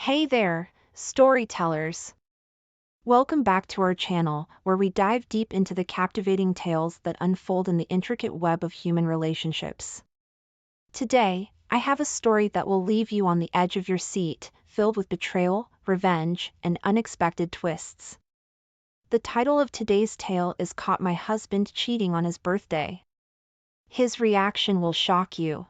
Hey there, storytellers! Welcome back to our channel, where we dive deep into the captivating tales that unfold in the intricate web of human relationships. Today, I have a story that will leave you on the edge of your seat, filled with betrayal, revenge, and unexpected twists. The title of today's tale is Caught My Husband Cheating on His Birthday. His reaction will shock you.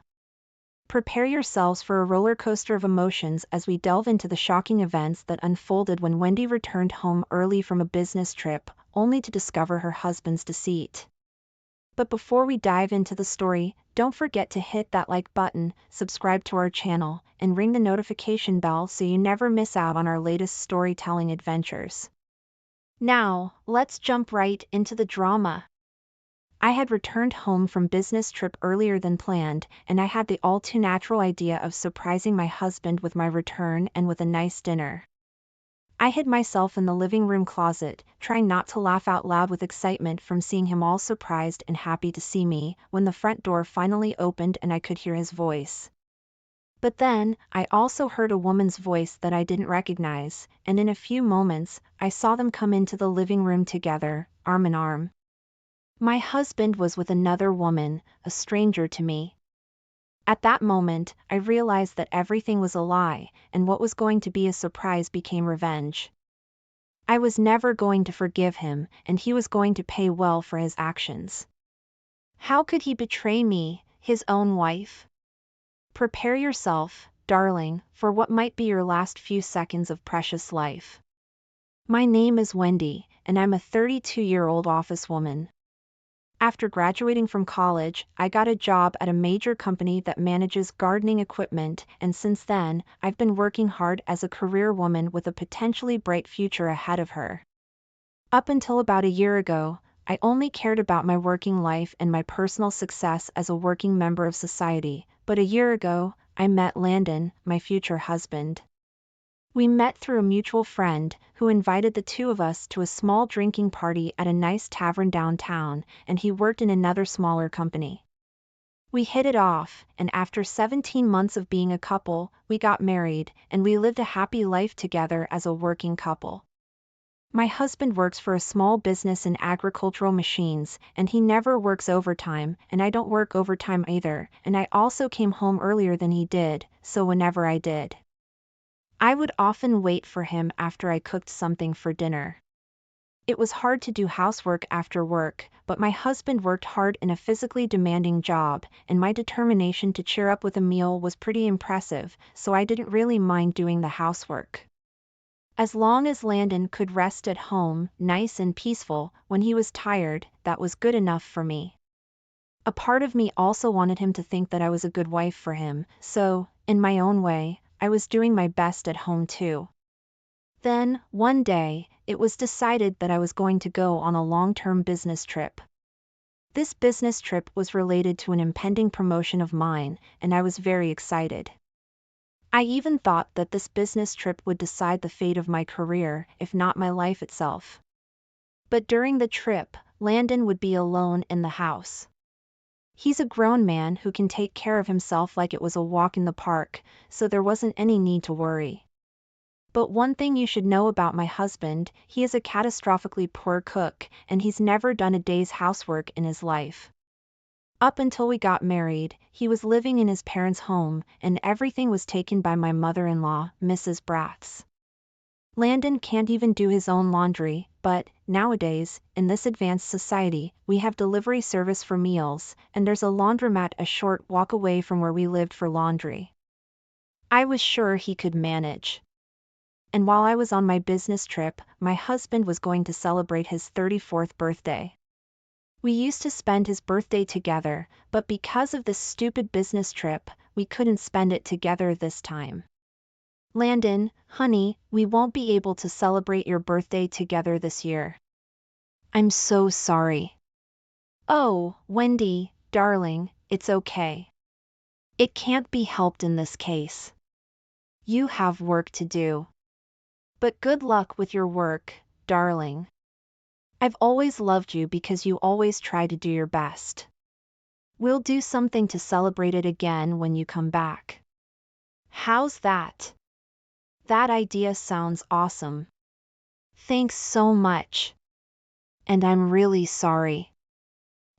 Prepare yourselves for a roller coaster of emotions as we delve into the shocking events that unfolded when Wendy returned home early from a business trip, only to discover her husband's deceit. But before we dive into the story, don't forget to hit that like button, subscribe to our channel, and ring the notification bell so you never miss out on our latest storytelling adventures. Now, let's jump right into the drama. I had returned home from business trip earlier than planned, and I had the all-too-natural idea of surprising my husband with my return and with a nice dinner. I hid myself in the living room closet, trying not to laugh out loud with excitement from seeing him all surprised and happy to see me, when the front door finally opened and I could hear his voice. But then, I also heard a woman's voice that I didn't recognize, and in a few moments, I saw them come into the living room together, arm in arm. My husband was with another woman, a stranger to me. At that moment, I realized that everything was a lie, and what was going to be a surprise became revenge. I was never going to forgive him, and he was going to pay well for his actions. How could he betray me, his own wife? Prepare yourself, darling, for what might be your last few seconds of precious life. My name is Wendy, and I'm a 32-year-old office woman. After graduating from college, I got a job at a major company that manages gardening equipment, and since then, I've been working hard as a career woman with a potentially bright future ahead of her. Up until about a year ago, I only cared about my working life and my personal success as a working member of society, but a year ago, I met Landon, my future husband. We met through a mutual friend, who invited the two of us to a small drinking party at a nice tavern downtown, and he worked in another smaller company. We hit it off, and after 17 months of being a couple, we got married, and we lived a happy life together as a working couple. My husband works for a small business in agricultural machines, and he never works overtime, and I don't work overtime either, and I also came home earlier than he did, so whenever I did, I would often wait for him after I cooked something for dinner. It was hard to do housework after work, but my husband worked hard in a physically demanding job, and my determination to cheer up with a meal was pretty impressive, so I didn't really mind doing the housework. As long as Landon could rest at home, nice and peaceful, when he was tired, that was good enough for me. A part of me also wanted him to think that I was a good wife for him, so, in my own way, I was doing my best at home too. Then, one day, it was decided that I was going to go on a long-term business trip. This business trip was related to an impending promotion of mine, and I was very excited. I even thought that this business trip would decide the fate of my career, if not my life itself. But during the trip, Landon would be alone in the house. He's a grown man who can take care of himself like it was a walk in the park, so there wasn't any need to worry. But one thing you should know about my husband, he is a catastrophically poor cook, and he's never done a day's housework in his life. Up until we got married, he was living in his parents' home, and everything was taken by my mother-in-law, Mrs. Bratz. Landon can't even do his own laundry, but, nowadays, in this advanced society, we have delivery service for meals, and there's a laundromat a short walk away from where we lived for laundry. I was sure he could manage. And while I was on my business trip, my husband was going to celebrate his 34th birthday. We used to spend his birthday together, but because of this stupid business trip, we couldn't spend it together this time. Landon, honey, we won't be able to celebrate your birthday together this year. I'm so sorry. Oh, Wendy, darling, it's okay. It can't be helped in this case. You have work to do. But good luck with your work, darling. I've always loved you because you always try to do your best. We'll do something to celebrate it again when you come back. How's that? That idea sounds awesome. Thanks so much. And I'm really sorry.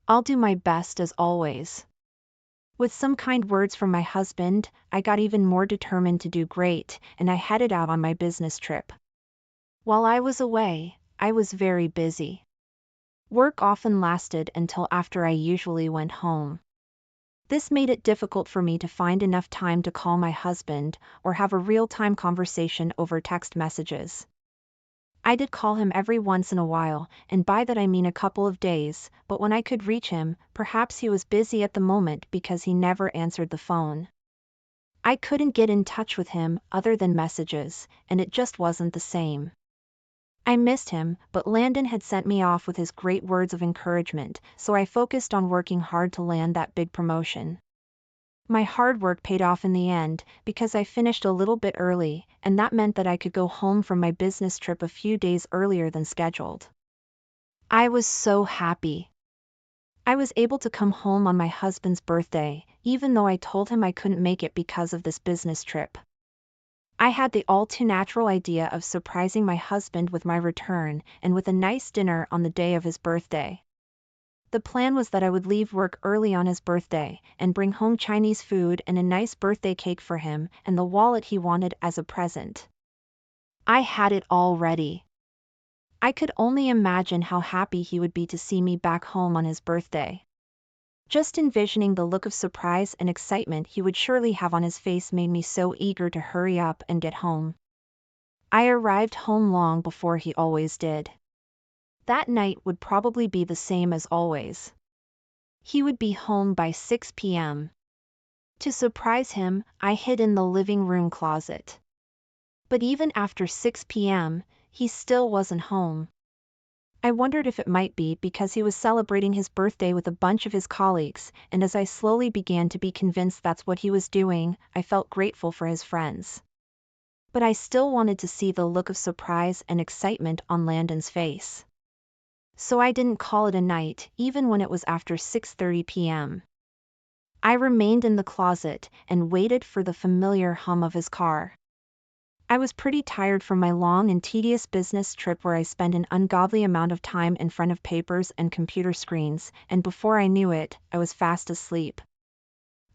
I'll do my best as always. With some kind words from my husband, I got even more determined to do great, and I headed out on my business trip. While I was away, I was very busy. Work often lasted until after I usually went home. This made it difficult for me to find enough time to call my husband or have a real-time conversation over text messages. I did call him every once in a while, and by that I mean a couple of days, but when I could reach him, perhaps he was busy at the moment because he never answered the phone. I couldn't get in touch with him other than messages, and it just wasn't the same. I missed him, but Landon had sent me off with his great words of encouragement, so I focused on working hard to land that big promotion. My hard work paid off in the end, because I finished a little bit early, and that meant that I could go home from my business trip a few days earlier than scheduled. I was so happy. I was able to come home on my husband's birthday, even though I told him I couldn't make it because of this business trip. I had the all-too-natural idea of surprising my husband with my return and with a nice dinner on the day of his birthday. The plan was that I would leave work early on his birthday and bring home Chinese food and a nice birthday cake for him and the wallet he wanted as a present. I had it all ready. I could only imagine how happy he would be to see me back home on his birthday. Just envisioning the look of surprise and excitement he would surely have on his face made me so eager to hurry up and get home. I arrived home long before he always did. That night would probably be the same as always. He would be home by 6 p.m. To surprise him, I hid in the living room closet. But even after 6 p.m., he still wasn't home. I wondered if it might be because he was celebrating his birthday with a bunch of his colleagues, and as I slowly began to be convinced that's what he was doing, I felt grateful for his friends. But I still wanted to see the look of surprise and excitement on Landon's face. So I didn't call it a night, even when it was after 6:30 p.m. I remained in the closet and waited for the familiar hum of his car. I was pretty tired from my long and tedious business trip where I spent an ungodly amount of time in front of papers and computer screens, and before I knew it, I was fast asleep.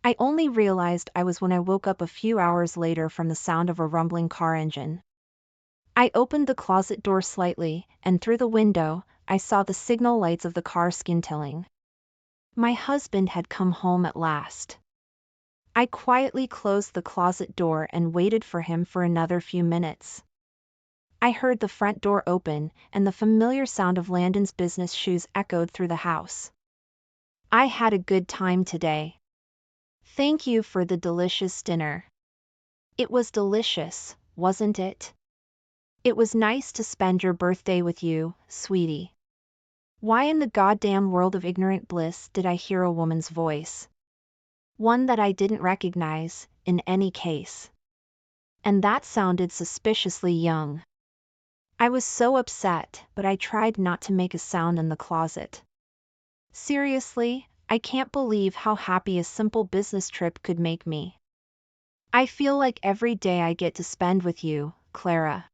I only realized I was when I woke up a few hours later from the sound of a rumbling car engine. I opened the closet door slightly, and through the window, I saw the signal lights of the car scintillating. My husband had come home at last. I quietly closed the closet door and waited for him for another few minutes. I heard the front door open, and the familiar sound of Landon's business shoes echoed through the house. I had a good time today. Thank you for the delicious dinner. It was delicious, wasn't it? It was nice to spend your birthday with you, sweetie. Why in the goddamn world of ignorant bliss did I hear a woman's voice? One that I didn't recognize, in any case. And that sounded suspiciously young. I was so upset, but I tried not to make a sound in the closet. Seriously, I can't believe how happy a simple business trip could make me. I feel like every day I get to spend with you, Clara.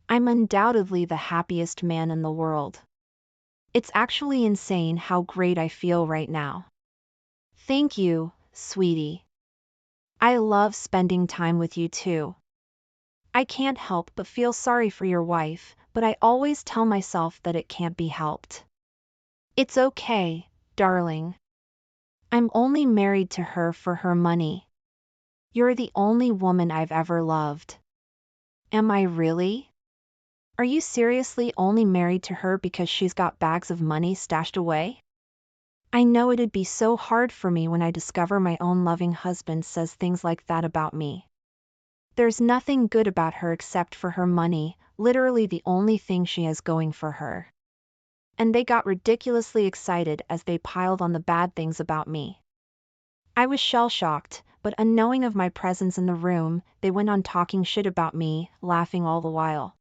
I'm undoubtedly the happiest man in the world. It's actually insane how great I feel right now. Thank you, sweetie. I love spending time with you too. I can't help but feel sorry for your wife, but I always tell myself that it can't be helped. It's okay, darling. I'm only married to her for her money. You're the only woman I've ever loved. Am I really? Are you seriously only married to her because she's got bags of money stashed away? I know it'd be so hard for me when I discover my own loving husband says things like that about me. There's nothing good about her except for her money, literally the only thing she has going for her. And they got ridiculously excited as they piled on the bad things about me. I was shell-shocked, but unknowing of my presence in the room, they went on talking shit about me, laughing all the while.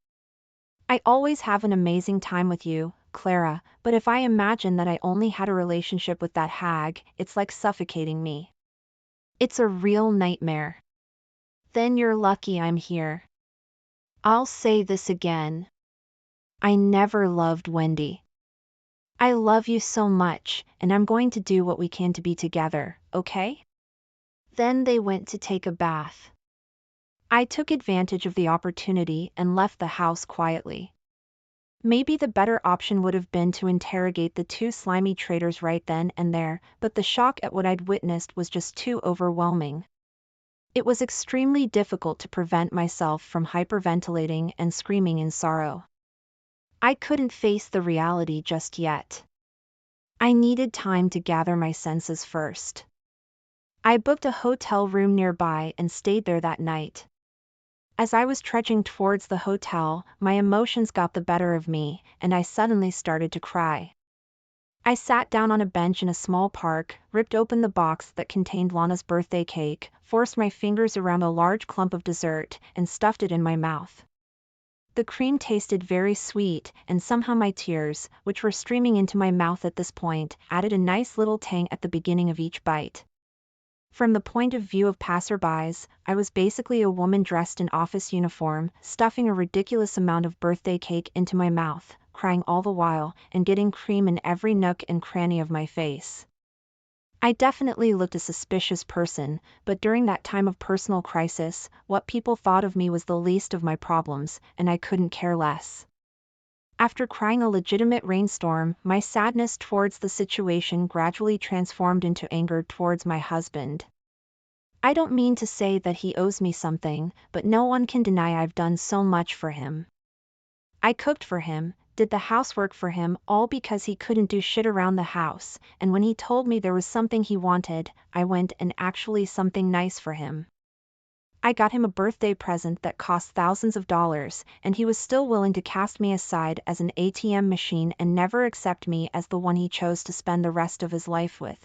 I always have an amazing time with you, Clara, but if I imagine that I only had a relationship with that hag, it's like suffocating me. It's a real nightmare. Then you're lucky I'm here. I'll say this again. I never loved Wendy. I love you so much, and I'm going to do what we can to be together, okay? Then they went to take a bath. I took advantage of the opportunity and left the house quietly. Maybe the better option would have been to interrogate the two slimy traitors right then and there, but the shock at what I'd witnessed was just too overwhelming. It was extremely difficult to prevent myself from hyperventilating and screaming in sorrow. I couldn't face the reality just yet. I needed time to gather my senses first. I booked a hotel room nearby and stayed there that night. As I was trudging towards the hotel, my emotions got the better of me, and I suddenly started to cry. I sat down on a bench in a small park, ripped open the box that contained Lana's birthday cake, forced my fingers around a large clump of dessert, and stuffed it in my mouth. The cream tasted very sweet, and somehow my tears, which were streaming into my mouth at this point, added a nice little tang at the beginning of each bite. From the point of view of passerbys, I was basically a woman dressed in office uniform, stuffing a ridiculous amount of birthday cake into my mouth, crying all the while, and getting cream in every nook and cranny of my face. I definitely looked a suspicious person, but during that time of personal crisis, what people thought of me was the least of my problems, and I couldn't care less. After crying a legitimate rainstorm, my sadness towards the situation gradually transformed into anger towards my husband. I don't mean to say that he owes me something, but no one can deny I've done so much for him. I cooked for him, did the housework for him, all because he couldn't do shit around the house, and when he told me there was something he wanted, I went and actually something nice for him. I got him a birthday present that cost thousands of dollars, and he was still willing to cast me aside as an ATM machine and never accept me as the one he chose to spend the rest of his life with.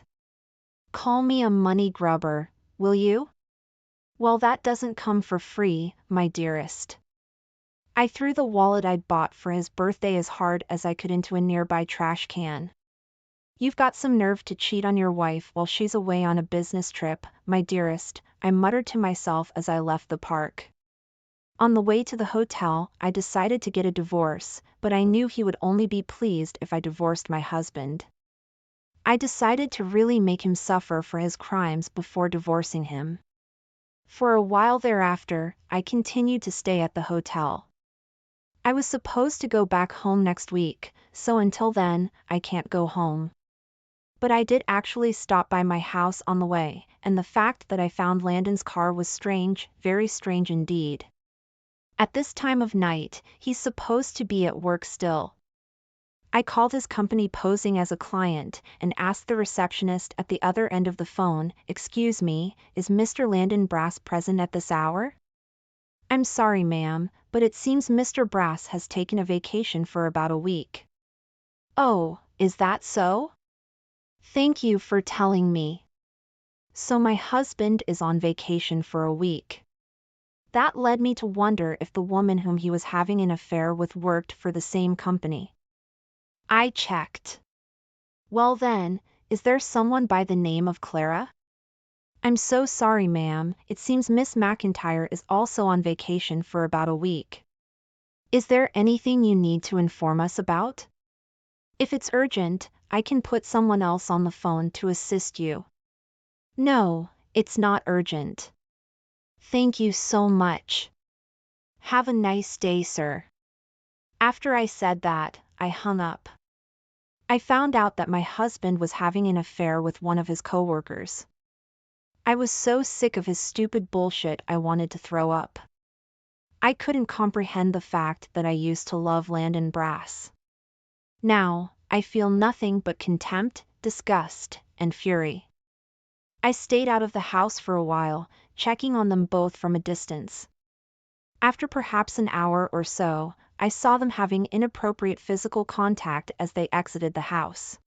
Call me a money grubber, will you? Well, that doesn't come for free, my dearest. I threw the wallet I'd bought for his birthday as hard as I could into a nearby trash can. You've got some nerve to cheat on your wife while she's away on a business trip, my dearest, I muttered to myself as I left the park. On the way to the hotel, I decided to get a divorce, but I knew he would only be pleased if I divorced my husband. I decided to really make him suffer for his crimes before divorcing him. For a while thereafter, I continued to stay at the hotel. I was supposed to go back home next week, so until then, I can't go home. But I did actually stop by my house on the way, and the fact that I found Landon's car was strange, very strange indeed. At this time of night, he's supposed to be at work still. I called his company posing as a client, and asked the receptionist at the other end of the phone, "Excuse me, is Mr. Landon Brass present at this hour?" "I'm sorry, ma'am, but it seems Mr. Brass has taken a vacation for about a week." "Oh, is that so? Thank you for telling me." So my husband is on vacation for a week. That led me to wonder if the woman whom he was having an affair with worked for the same company. I checked. Well then, is there someone by the name of Clara? "I'm so sorry, ma'am, it seems Miss McIntyre is also on vacation for about a week. Is there anything you need to inform us about? If it's urgent, I can put someone else on the phone to assist you." "No, it's not urgent. Thank you so much. Have a nice day, sir." After I said that, I hung up. I found out that my husband was having an affair with one of his coworkers. I was so sick of his stupid bullshit I wanted to throw up. I couldn't comprehend the fact that I used to love Landon Brass. Now, I feel nothing but contempt, disgust, and fury. I stayed out of the house for a while, checking on them both from a distance. After perhaps an hour or so, I saw them having inappropriate physical contact as they exited the house.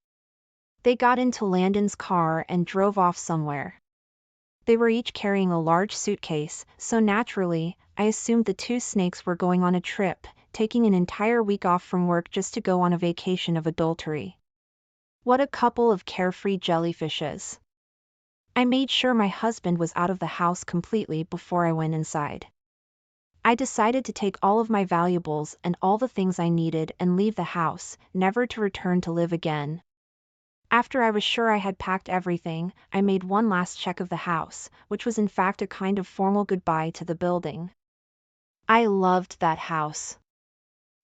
They got into Landon's car and drove off somewhere. They were each carrying a large suitcase, so naturally, I assumed the two snakes were going on a trip, taking an entire week off from work just to go on a vacation of adultery. What a couple of carefree jellyfishes. I made sure my husband was out of the house completely before I went inside. I decided to take all of my valuables and all the things I needed and leave the house, never to return to live again. After I was sure I had packed everything, I made one last check of the house, which was in fact a kind of formal goodbye to the building. I loved that house.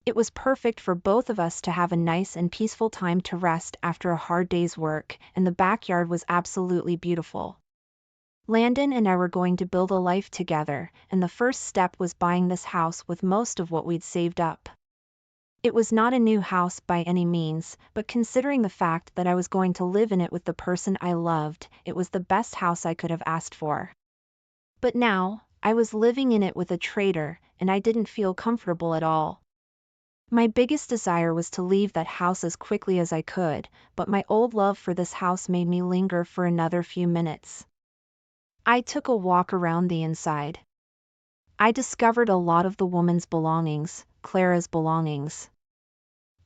It was perfect for both of us to have a nice and peaceful time to rest after a hard day's work, and the backyard was absolutely beautiful. Landon and I were going to build a life together, and the first step was buying this house with most of what we'd saved up. It was not a new house by any means, but considering the fact that I was going to live in it with the person I loved, it was the best house I could have asked for. But now, I was living in it with a traitor, and I didn't feel comfortable at all. My biggest desire was to leave that house as quickly as I could, but my old love for this house made me linger for another few minutes. I took a walk around the inside. I discovered a lot of the woman's belongings, Clara's belongings.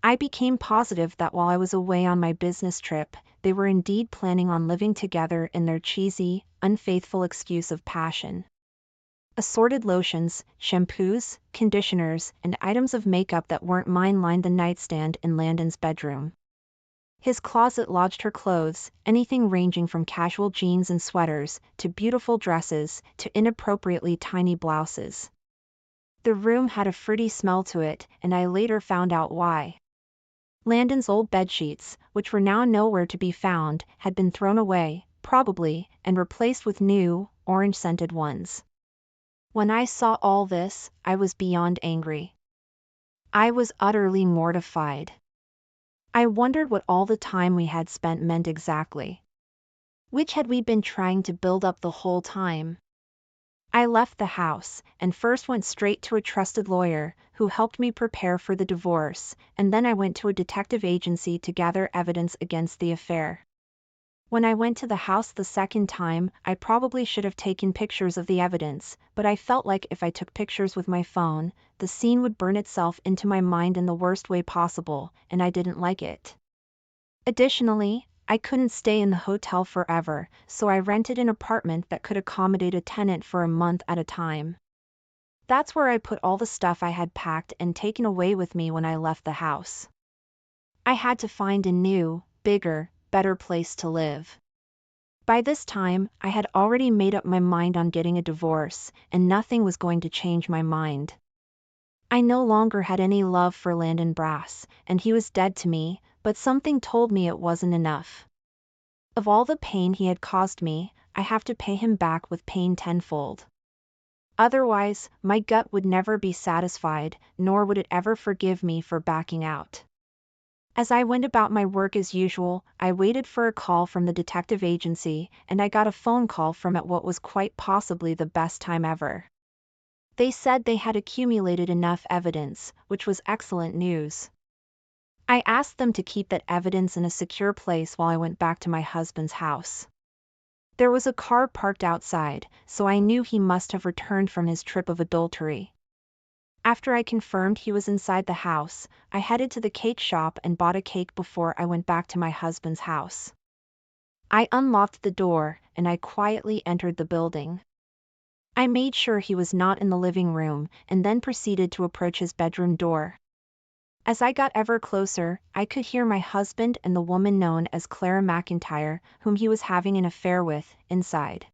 I became positive that while I was away on my business trip, they were indeed planning on living together in their cheesy, unfaithful excuse of passion. Assorted lotions, shampoos, conditioners, and items of makeup that weren't mine lined the nightstand in Landon's bedroom. His closet lodged her clothes, anything ranging from casual jeans and sweaters, to beautiful dresses, to inappropriately tiny blouses. The room had a fruity smell to it, and I later found out why. Landon's old bedsheets, which were now nowhere to be found, had been thrown away, probably, and replaced with new, orange-scented ones. When I saw all this, I was beyond angry. I was utterly mortified. I wondered what all the time we had spent meant exactly. Which had we been trying to build up the whole time? I left the house, and first went straight to a trusted lawyer, who helped me prepare for the divorce, and then I went to a detective agency to gather evidence against the affair. When I went to the house the second time, I probably should have taken pictures of the evidence, but I felt like if I took pictures with my phone, the scene would burn itself into my mind in the worst way possible, and I didn't like it. Additionally, I couldn't stay in the hotel forever, so I rented an apartment that could accommodate a tenant for a month at a time. That's where I put all the stuff I had packed and taken away with me when I left the house. I had to find a new, bigger, better place to live. By this time, I had already made up my mind on getting a divorce, and nothing was going to change my mind. I no longer had any love for Landon Brass, and he was dead to me, but something told me it wasn't enough. Of all the pain he had caused me, I have to pay him back with pain tenfold. Otherwise, my gut would never be satisfied, nor would it ever forgive me for backing out. As I went about my work as usual, I waited for a call from the detective agency, and I got a phone call from at what was quite possibly the best time ever. They said they had accumulated enough evidence, which was excellent news. I asked them to keep that evidence in a secure place while I went back to my husband's house. There was a car parked outside, so I knew he must have returned from his trip of adultery. After I confirmed he was inside the house, I headed to the cake shop and bought a cake before I went back to my husband's house. I unlocked the door, and I quietly entered the building. I made sure he was not in the living room, and then proceeded to approach his bedroom door. As I got ever closer, I could hear my husband and the woman known as Clara McIntyre, whom he was having an affair with, inside.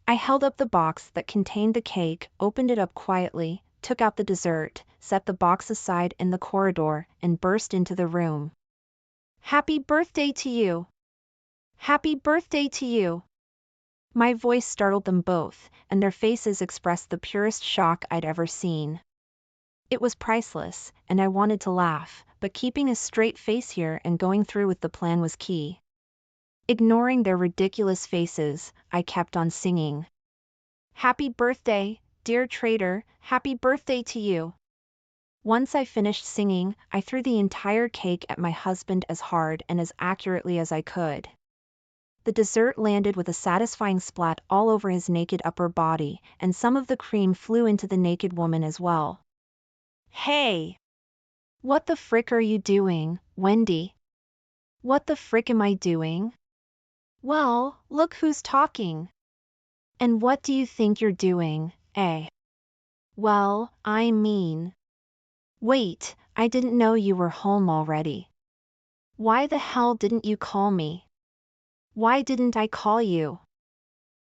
I held up the box that contained the cake, opened it up quietly, took out the dessert, set the box aside in the corridor, and burst into the room. "Happy birthday to you! Happy birthday to you!" My voice startled them both, and their faces expressed the purest shock I'd ever seen. It was priceless, and I wanted to laugh, but keeping a straight face here and going through with the plan was key. Ignoring their ridiculous faces, I kept on singing. "Happy birthday, dear traitor, happy birthday to you." Once I finished singing, I threw the entire cake at my husband as hard and as accurately as I could. The dessert landed with a satisfying splat all over his naked upper body, and some of the cream flew into the naked woman as well. "Hey! What the frick are you doing, Wendy? What the frick am I doing? Well, look who's talking. And what do you think you're doing, eh? Well, I mean. Wait, I didn't know you were home already. Why the hell didn't you call me? Why didn't I call you?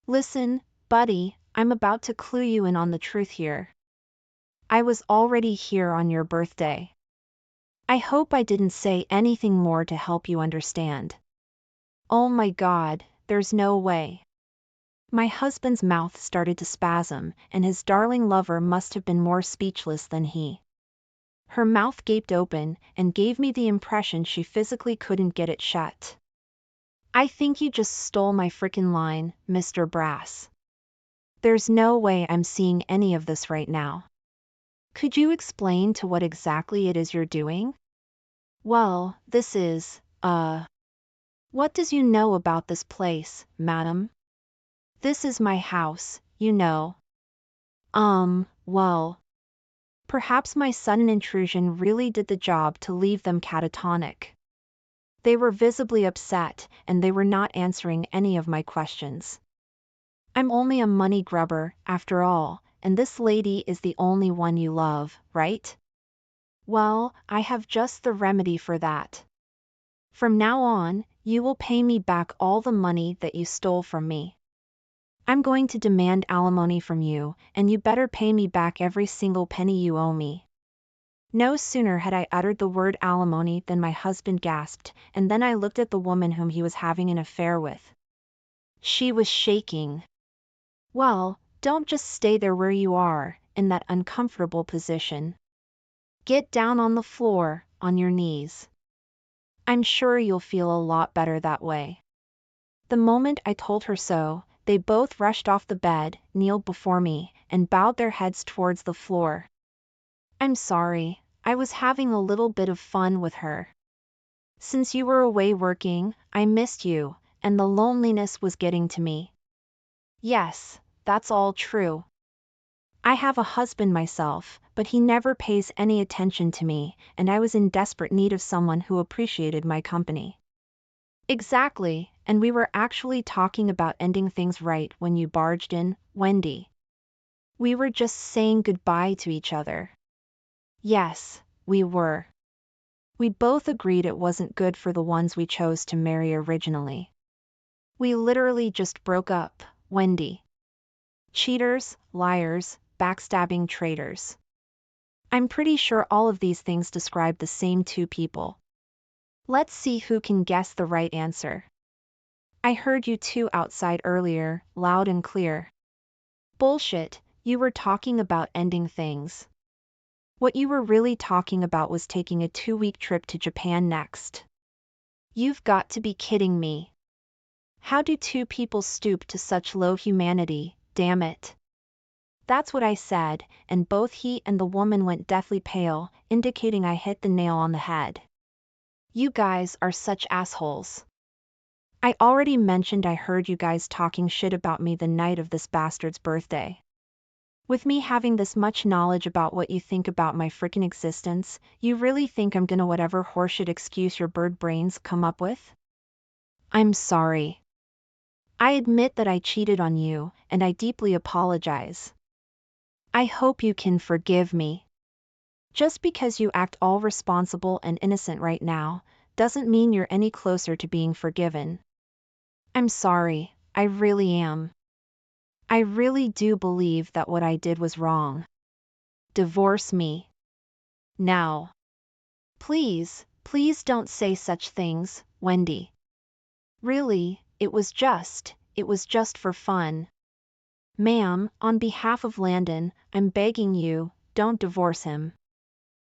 Listen, buddy, I'm about to clue you in on the truth here. I was already here on your birthday. I hope I didn't say anything more to help you understand. Oh my God, there's no way. My husband's mouth started to spasm, and his darling lover must have been more speechless than he. Her mouth gaped open and gave me the impression she physically couldn't get it shut. I think you just stole my frickin' line, Mr. Brass. There's no way I'm seeing any of this right now. Could you explain to what exactly it is you're doing? Well, this is, what does you know about this place, madam? This is my house, you know. Well. Perhaps my sudden intrusion really did the job to leave them catatonic. They were visibly upset, and they were not answering any of my questions. I'm only a money grubber, after all, and this lady is the only one you love, right? Well, I have just the remedy for that. From now on, you will pay me back all the money that you stole from me. I'm going to demand alimony from you, and you better pay me back every single penny you owe me. No sooner had I uttered the word alimony than my husband gasped, and then I looked at the woman whom he was having an affair with. She was shaking. Well, don't just stay there where you are, in that uncomfortable position. Get down on the floor, on your knees. I'm sure you'll feel a lot better that way. The moment I told her so, they both rushed off the bed, kneeled before me, and bowed their heads towards the floor. I'm sorry, I was having a little bit of fun with her. Since you were away working, I missed you, and the loneliness was getting to me. Yes, that's all true. I have a husband myself, but he never pays any attention to me, and I was in desperate need of someone who appreciated my company. Exactly, and we were actually talking about ending things right when you barged in, Wendy. We were just saying goodbye to each other. Yes, we were. We both agreed it wasn't good for the ones we chose to marry originally. We literally just broke up, Wendy. Cheaters, liars, backstabbing traitors. I'm pretty sure all of these things describe the same two people. Let's see who can guess the right answer. I heard you two outside earlier, loud and clear. Bullshit, you were talking about ending things. What you were really talking about was taking a 2-week trip to Japan next. You've got to be kidding me. How do two people stoop to such low humanity, damn it? That's what I said, and both he and the woman went deathly pale, indicating I hit the nail on the head. You guys are such assholes. I already mentioned I heard you guys talking shit about me the night of this bastard's birthday. With me having this much knowledge about what you think about my frickin' existence, you really think I'm gonna whatever horseshit excuse your bird brains come up with? I'm sorry. I admit that I cheated on you, and I deeply apologize. I hope you can forgive me. Just because you act all responsible and innocent right now, doesn't mean you're any closer to being forgiven. I'm sorry, I really am. I really do believe that what I did was wrong. Divorce me. Now. Please, please don't say such things, Wendy. Really, it was just for fun. Ma'am, on behalf of Landon, I'm begging you, don't divorce him.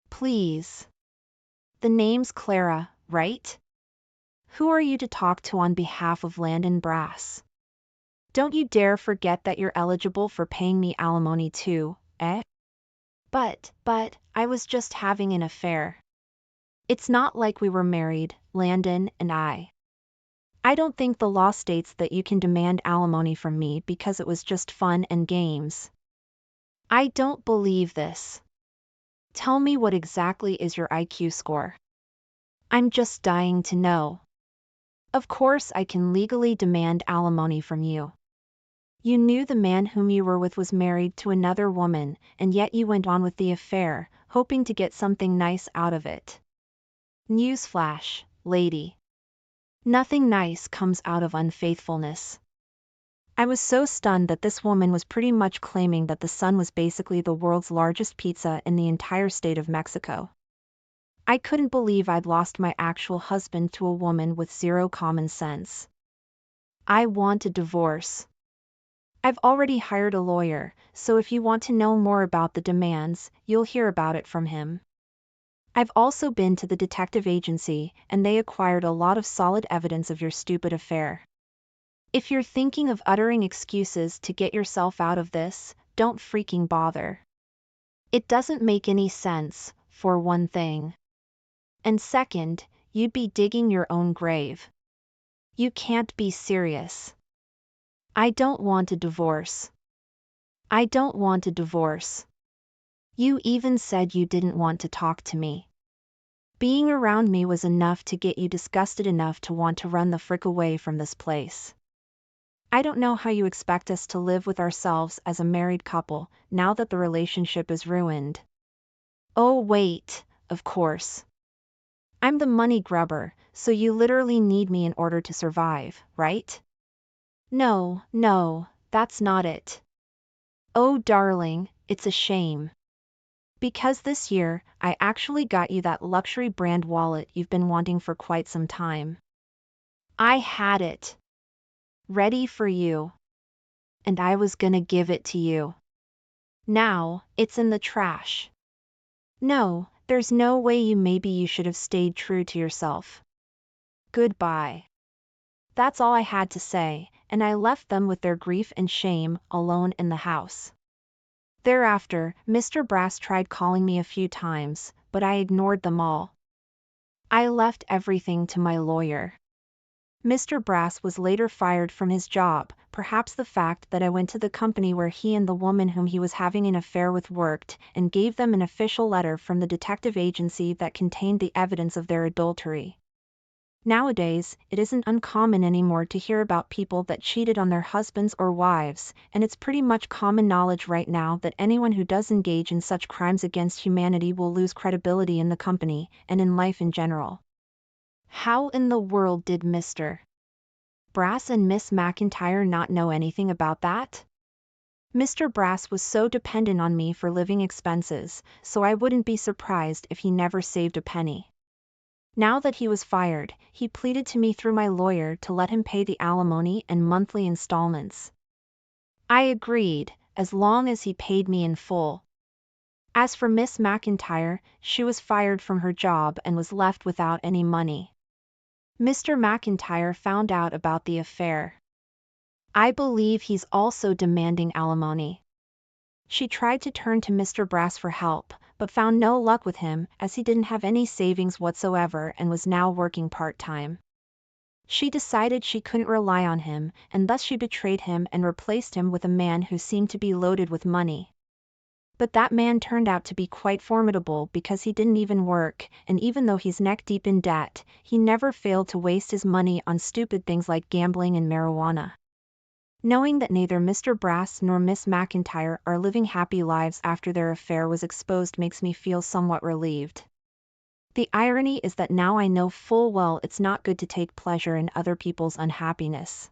Please. The name's Clara, right? Who are you to talk to on behalf of Landon Brass? Don't you dare forget that you're eligible for paying me alimony too, eh? But, I was just having an affair. It's not like we were married, Landon and I. I don't think the law states that you can demand alimony from me because it was just fun and games. I don't believe this. Tell me what exactly is your IQ score. I'm just dying to know. Of course I can legally demand alimony from you. You knew the man whom you were with was married to another woman, and yet you went on with the affair, hoping to get something nice out of it. Newsflash, lady. Nothing nice comes out of unfaithfulness. I was so stunned that this woman was pretty much claiming that the sun was basically the world's largest pizza in the entire state of Mexico. I couldn't believe I'd lost my actual husband to a woman with zero common sense. I want a divorce. I've already hired a lawyer, so if you want to know more about the demands, you'll hear about it from him. I've also been to the detective agency, and they acquired a lot of solid evidence of your stupid affair. If you're thinking of uttering excuses to get yourself out of this, don't freaking bother. It doesn't make any sense, for one thing. And second, you'd be digging your own grave. You can't be serious. I don't want a divorce. I don't want a divorce. You even said you didn't want to talk to me. Being around me was enough to get you disgusted enough to want to run the frick away from this place. I don't know how you expect us to live with ourselves as a married couple, now that the relationship is ruined. Oh wait, of course. I'm the money grubber, so you literally need me in order to survive, right? No, that's not it. Oh darling, it's a shame. Because this year, I actually got you that luxury brand wallet you've been wanting for quite some time. I had it. Ready for you. And I was gonna give it to you. Now, it's in the trash. No, there's no way maybe you should have stayed true to yourself. Goodbye. That's all I had to say, and I left them with their grief and shame, alone in the house. Thereafter, Mr. Brass tried calling me a few times, but I ignored them all. I left everything to my lawyer. Mr. Brass was later fired from his job, perhaps the fact that I went to the company where he and the woman whom he was having an affair with worked, and gave them an official letter from the detective agency that contained the evidence of their adultery. Nowadays, it isn't uncommon anymore to hear about people that cheated on their husbands or wives, and it's pretty much common knowledge right now that anyone who does engage in such crimes against humanity will lose credibility in the company, and in life in general. How in the world did Mr. Brass and Miss McIntyre not know anything about that? Mr. Brass was so dependent on me for living expenses, so I wouldn't be surprised if he never saved a penny. Now that he was fired, he pleaded to me through my lawyer to let him pay the alimony and monthly installments. I agreed, as long as he paid me in full. As for Miss McIntyre, she was fired from her job and was left without any money. Mr. McIntyre found out about the affair. I believe he's also demanding alimony. She tried to turn to Mr. Brass for help, but found no luck with him, as he didn't have any savings whatsoever and was now working part-time. She decided she couldn't rely on him, and thus she betrayed him and replaced him with a man who seemed to be loaded with money. But that man turned out to be quite formidable because he didn't even work, and even though he's neck-deep in debt, he never failed to waste his money on stupid things like gambling and marijuana. Knowing that neither Mr. Brass nor Miss McIntyre are living happy lives after their affair was exposed makes me feel somewhat relieved. The irony is that now I know full well it's not good to take pleasure in other people's unhappiness.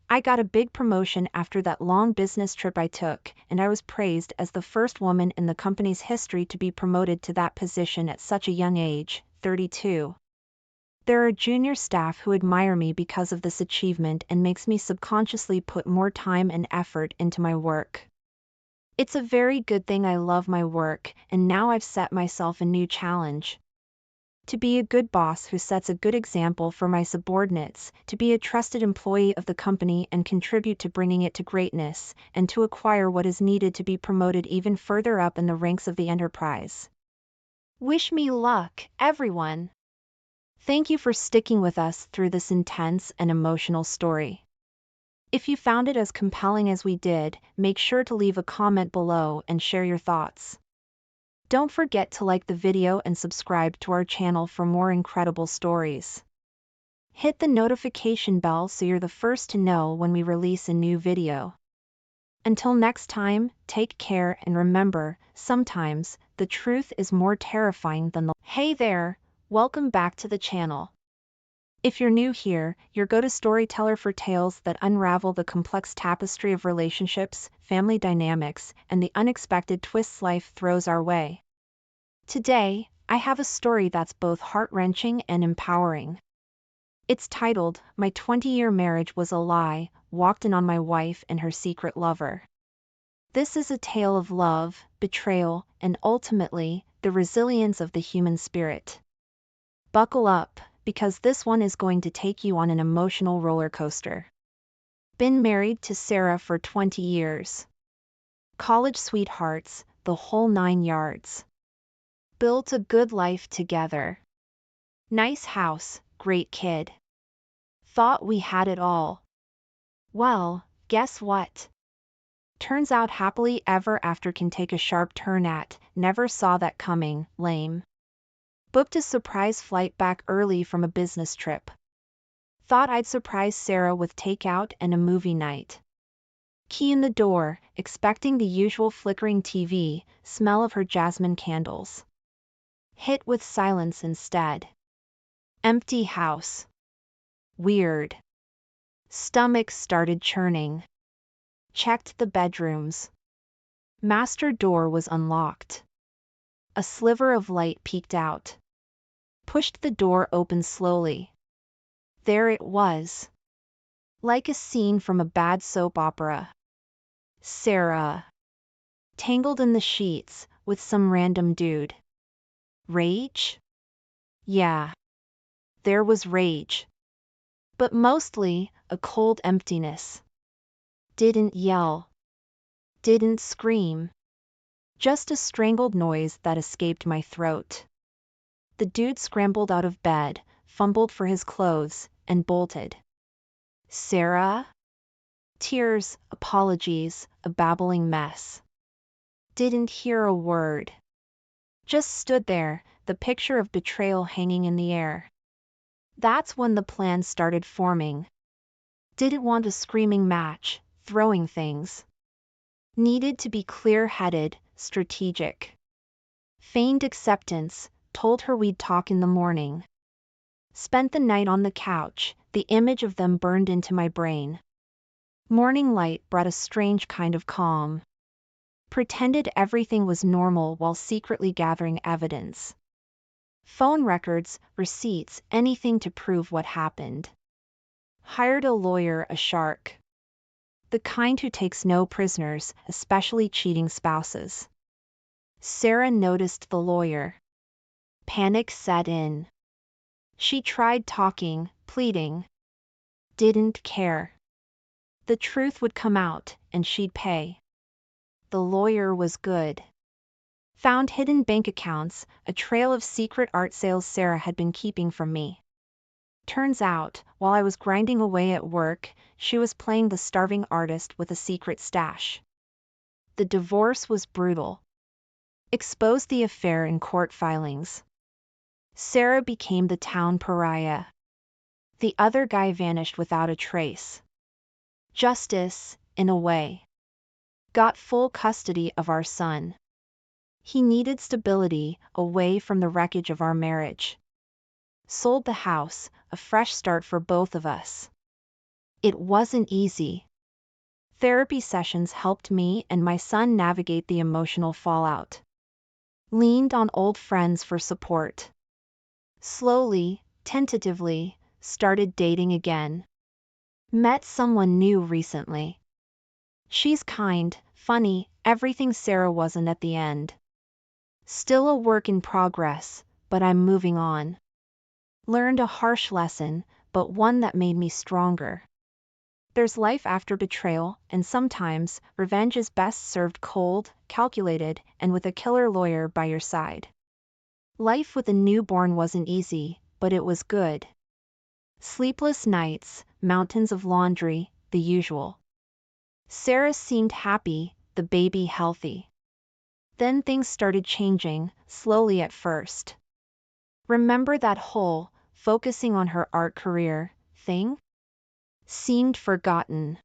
I got a big promotion after that long business trip I took, and I was praised as the first woman in the company's history to be promoted to that position at such a young age, 32. There are junior staff who admire me because of this achievement and makes me subconsciously put more time and effort into my work. It's a very good thing I love my work, and now I've set myself a new challenge. To be a good boss who sets a good example for my subordinates, to be a trusted employee of the company and contribute to bringing it to greatness, and to acquire what is needed to be promoted even further up in the ranks of the enterprise. Wish me luck, everyone! Thank you for sticking with us through this intense and emotional story. If you found it as compelling as we did, make sure to leave a comment below and share your thoughts. Don't forget to like the video and subscribe to our channel for more incredible stories. Hit the notification bell so you're the first to know when we release a new video. Until next time, take care and remember, sometimes, the truth is more terrifying than the... Hey there, welcome back to the channel. If you're new here, you're go-to storyteller for tales that unravel the complex tapestry of relationships, family dynamics, and the unexpected twists life throws our way. Today, I have a story that's both heart-wrenching and empowering. It's titled, My 20-Year Marriage Was a Lie, Walked In on My Wife and Her Secret Lover. This is a tale of love, betrayal, and ultimately, the resilience of the human spirit. Buckle up, because this one is going to take you on an emotional roller coaster. Been married to Sarah for 20 years. College sweethearts, the whole 9 yards. Built a good life together. Nice house, great kid. Thought we had it all. Well, guess what? Turns out happily ever after can take a sharp turn at, never saw that coming, lame. Booked a surprise flight back early from a business trip. Thought I'd surprise Sarah with takeout and a movie night. Key in the door, expecting the usual flickering TV, smell of her jasmine candles. Hit with silence instead. Empty house. Weird. Stomach started churning. Checked the bedrooms. Master door was unlocked. A sliver of light peeked out. Pushed the door open slowly. There it was. Like a scene from a bad soap opera. Sarah. Tangled in the sheets, with some random dude. Rage? Yeah. There was rage. But mostly, a cold emptiness. Didn't yell. Didn't scream. Just a strangled noise that escaped my throat. The dude scrambled out of bed, fumbled for his clothes, and bolted. Sarah? Tears, apologies, a babbling mess. Didn't hear a word. Just stood there, the picture of betrayal hanging in the air. That's when the plan started forming. Didn't want a screaming match, throwing things. Needed to be clear-headed, strategic. Feigned acceptance, told her we'd talk in the morning. Spent the night on the couch, the image of them burned into my brain. Morning light brought a strange kind of calm. Pretended everything was normal while secretly gathering evidence. Phone records, receipts, anything to prove what happened. Hired a lawyer, a shark. The kind who takes no prisoners, especially cheating spouses. Sarah noticed the lawyer. Panic set in. She tried talking, pleading. Didn't care. The truth would come out, and she'd pay. The lawyer was good. Found hidden bank accounts, a trail of secret art sales Sarah had been keeping from me. Turns out, while I was grinding away at work, she was playing the starving artist with a secret stash. The divorce was brutal. Exposed the affair in court filings. Sarah became the town pariah. The other guy vanished without a trace. Justice, in a way. Got full custody of our son. He needed stability, away from the wreckage of our marriage. Sold the house, a fresh start for both of us. It wasn't easy. Therapy sessions helped me and my son navigate the emotional fallout. Leaned on old friends for support. Slowly, tentatively, started dating again. Met someone new recently. She's kind, funny, everything Sarah wasn't at the end. Still a work in progress, but I'm moving on. Learned a harsh lesson, but one that made me stronger. There's life after betrayal, and sometimes, revenge is best served cold, calculated, and with a killer lawyer by your side. Life with a newborn wasn't easy, but it was good. Sleepless nights, mountains of laundry, the usual. Sarah seemed happy, the baby healthy. Then things started changing, slowly at first. Remember that whole, focusing on her art career, thing seemed forgotten.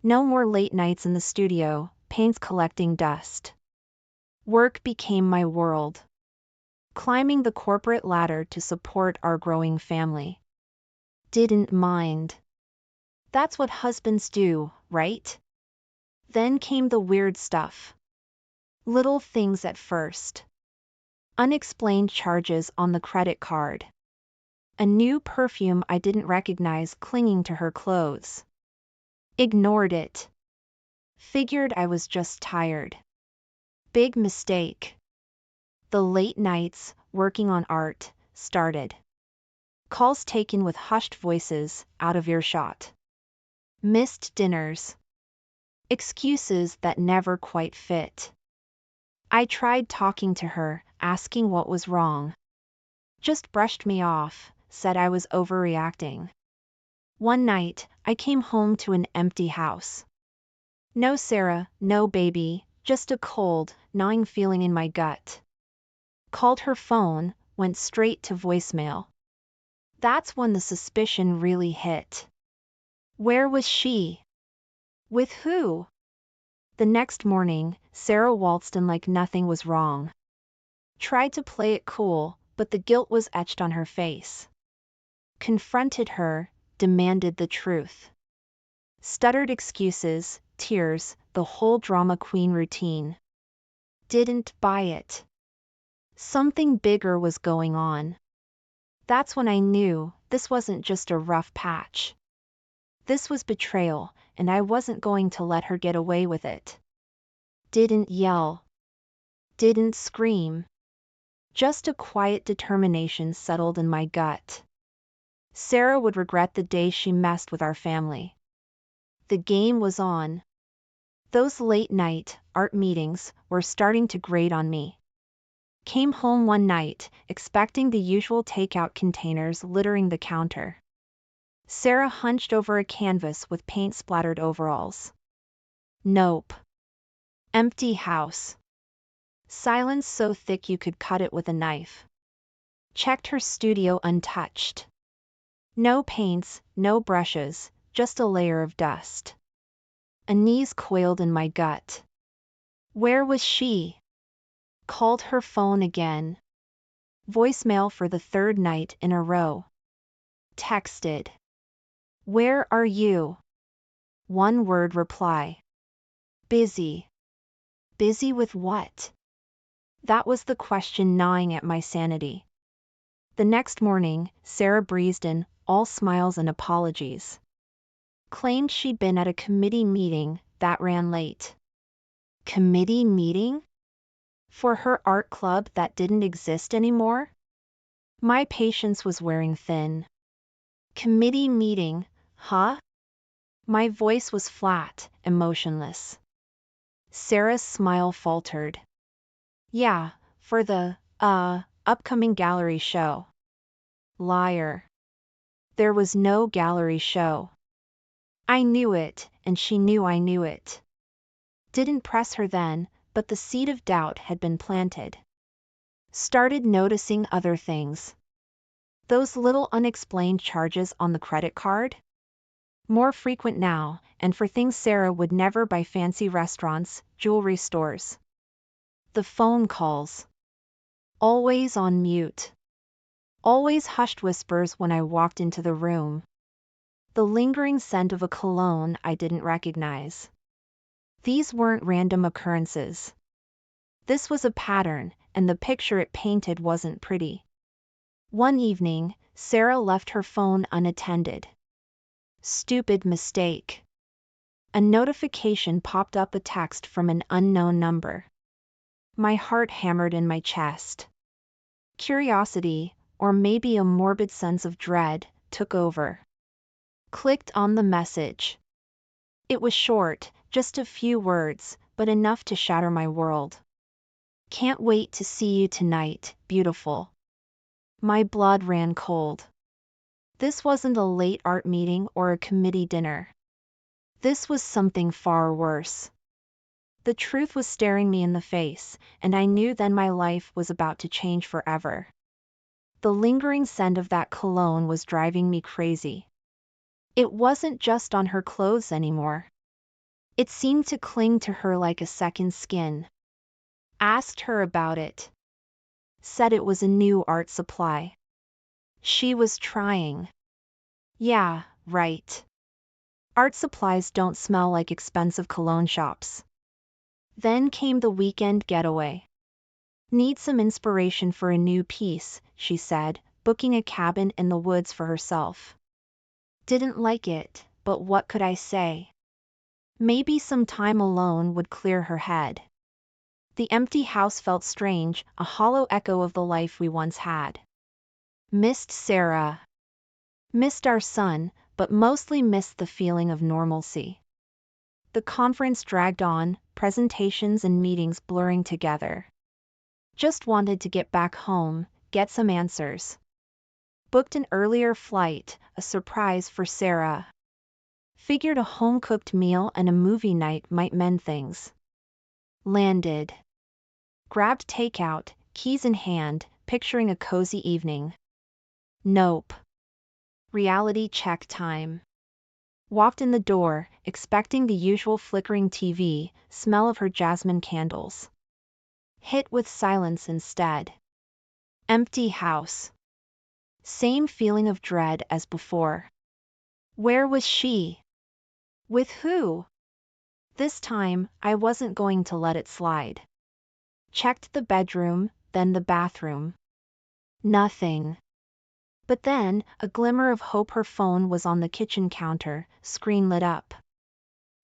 No more late nights in the studio, paints collecting dust. Work became my world. Climbing the corporate ladder to support our growing family. Didn't mind. That's what husbands do, right? Then came the weird stuff. Little things at first. Unexplained charges on the credit card. A new perfume I didn't recognize clinging to her clothes. Ignored it. Figured I was just tired. Big mistake. The late nights, working on art, started. Calls taken with hushed voices, out of earshot. Missed dinners. Excuses that never quite fit. I tried talking to her, asking what was wrong. Just brushed me off, said I was overreacting. One night, I came home to an empty house. No Sarah, no baby, just a cold, gnawing feeling in my gut. Called her phone, went straight to voicemail. That's when the suspicion really hit. Where was she? With who? The next morning, Sarah waltzed in like nothing was wrong. Tried to play it cool, but the guilt was etched on her face. Confronted her, demanded the truth. Stuttered excuses, tears, the whole drama queen routine. Didn't buy it. Something bigger was going on. That's when I knew this wasn't just a rough patch. This was betrayal, and I wasn't going to let her get away with it. Didn't yell. Didn't scream. Just a quiet determination settled in my gut. Sarah would regret the day she messed with our family. The game was on. Those late-night art meetings were starting to grate on me. Came home one night, expecting the usual takeout containers littering the counter. Sarah hunched over a canvas with paint-splattered overalls. Nope. Empty house. Silence so thick you could cut it with a knife. Checked her studio untouched. No paints, no brushes, just a layer of dust. A knees coiled in my gut. Where was she? Called her phone again. Voicemail for the third night in a row. Texted. Where are you? One word reply. Busy. Busy with what? That was the question gnawing at my sanity. The next morning, Sarah breezed in, all smiles and apologies. Claimed she'd been at a committee meeting that ran late. Committee meeting? For her art club that didn't exist anymore? My patience was wearing thin. Committee meeting, huh? My voice was flat, emotionless. Sarah's smile faltered. Yeah, for the, upcoming gallery show. Liar. There was no gallery show. I knew it, and she knew I knew it. Didn't press her then, but the seed of doubt had been planted. Started noticing other things. Those little unexplained charges on the credit card? More frequent now, and for things Sarah would never buy: fancy restaurants, jewelry stores. The phone calls. Always on mute. Always hushed whispers when I walked into the room. The lingering scent of a cologne I didn't recognize. These weren't random occurrences. This was a pattern, and the picture it painted wasn't pretty. One evening, Sarah left her phone unattended. Stupid mistake. A notification popped up, a text from an unknown number. My heart hammered in my chest. Curiosity, or maybe a morbid sense of dread, took over. Clicked on the message. It was short, just a few words, but enough to shatter my world. Can't wait to see you tonight, beautiful. My blood ran cold. This wasn't a late art meeting or a committee dinner. This was something far worse. The truth was staring me in the face, and I knew then my life was about to change forever. The lingering scent of that cologne was driving me crazy. It wasn't just on her clothes anymore. It seemed to cling to her like a second skin. Asked her about it. Said it was a new art supply. She was trying. Yeah, right. Art supplies don't smell like expensive cologne shops. Then came the weekend getaway. Need some inspiration for a new piece, she said, booking a cabin in the woods for herself. Didn't like it, but what could I say? Maybe some time alone would clear her head. The empty house felt strange, a hollow echo of the life we once had. Missed Sarah. Missed our son, but mostly missed the feeling of normalcy. The conference dragged on, presentations and meetings blurring together. Just wanted to get back home, get some answers. Booked an earlier flight, a surprise for Sarah. Figured a home-cooked meal and a movie night might mend things. Landed. Grabbed takeout, keys in hand, picturing a cozy evening. Nope. Reality check time. Walked in the door, expecting the usual flickering TV, smell of her jasmine candles. Hit with silence instead. Empty house. Same feeling of dread as before. Where was she? With who? This time, I wasn't going to let it slide. Checked the bedroom, then the bathroom. Nothing. But then, a glimmer of hope, her phone was on the kitchen counter, screen lit up.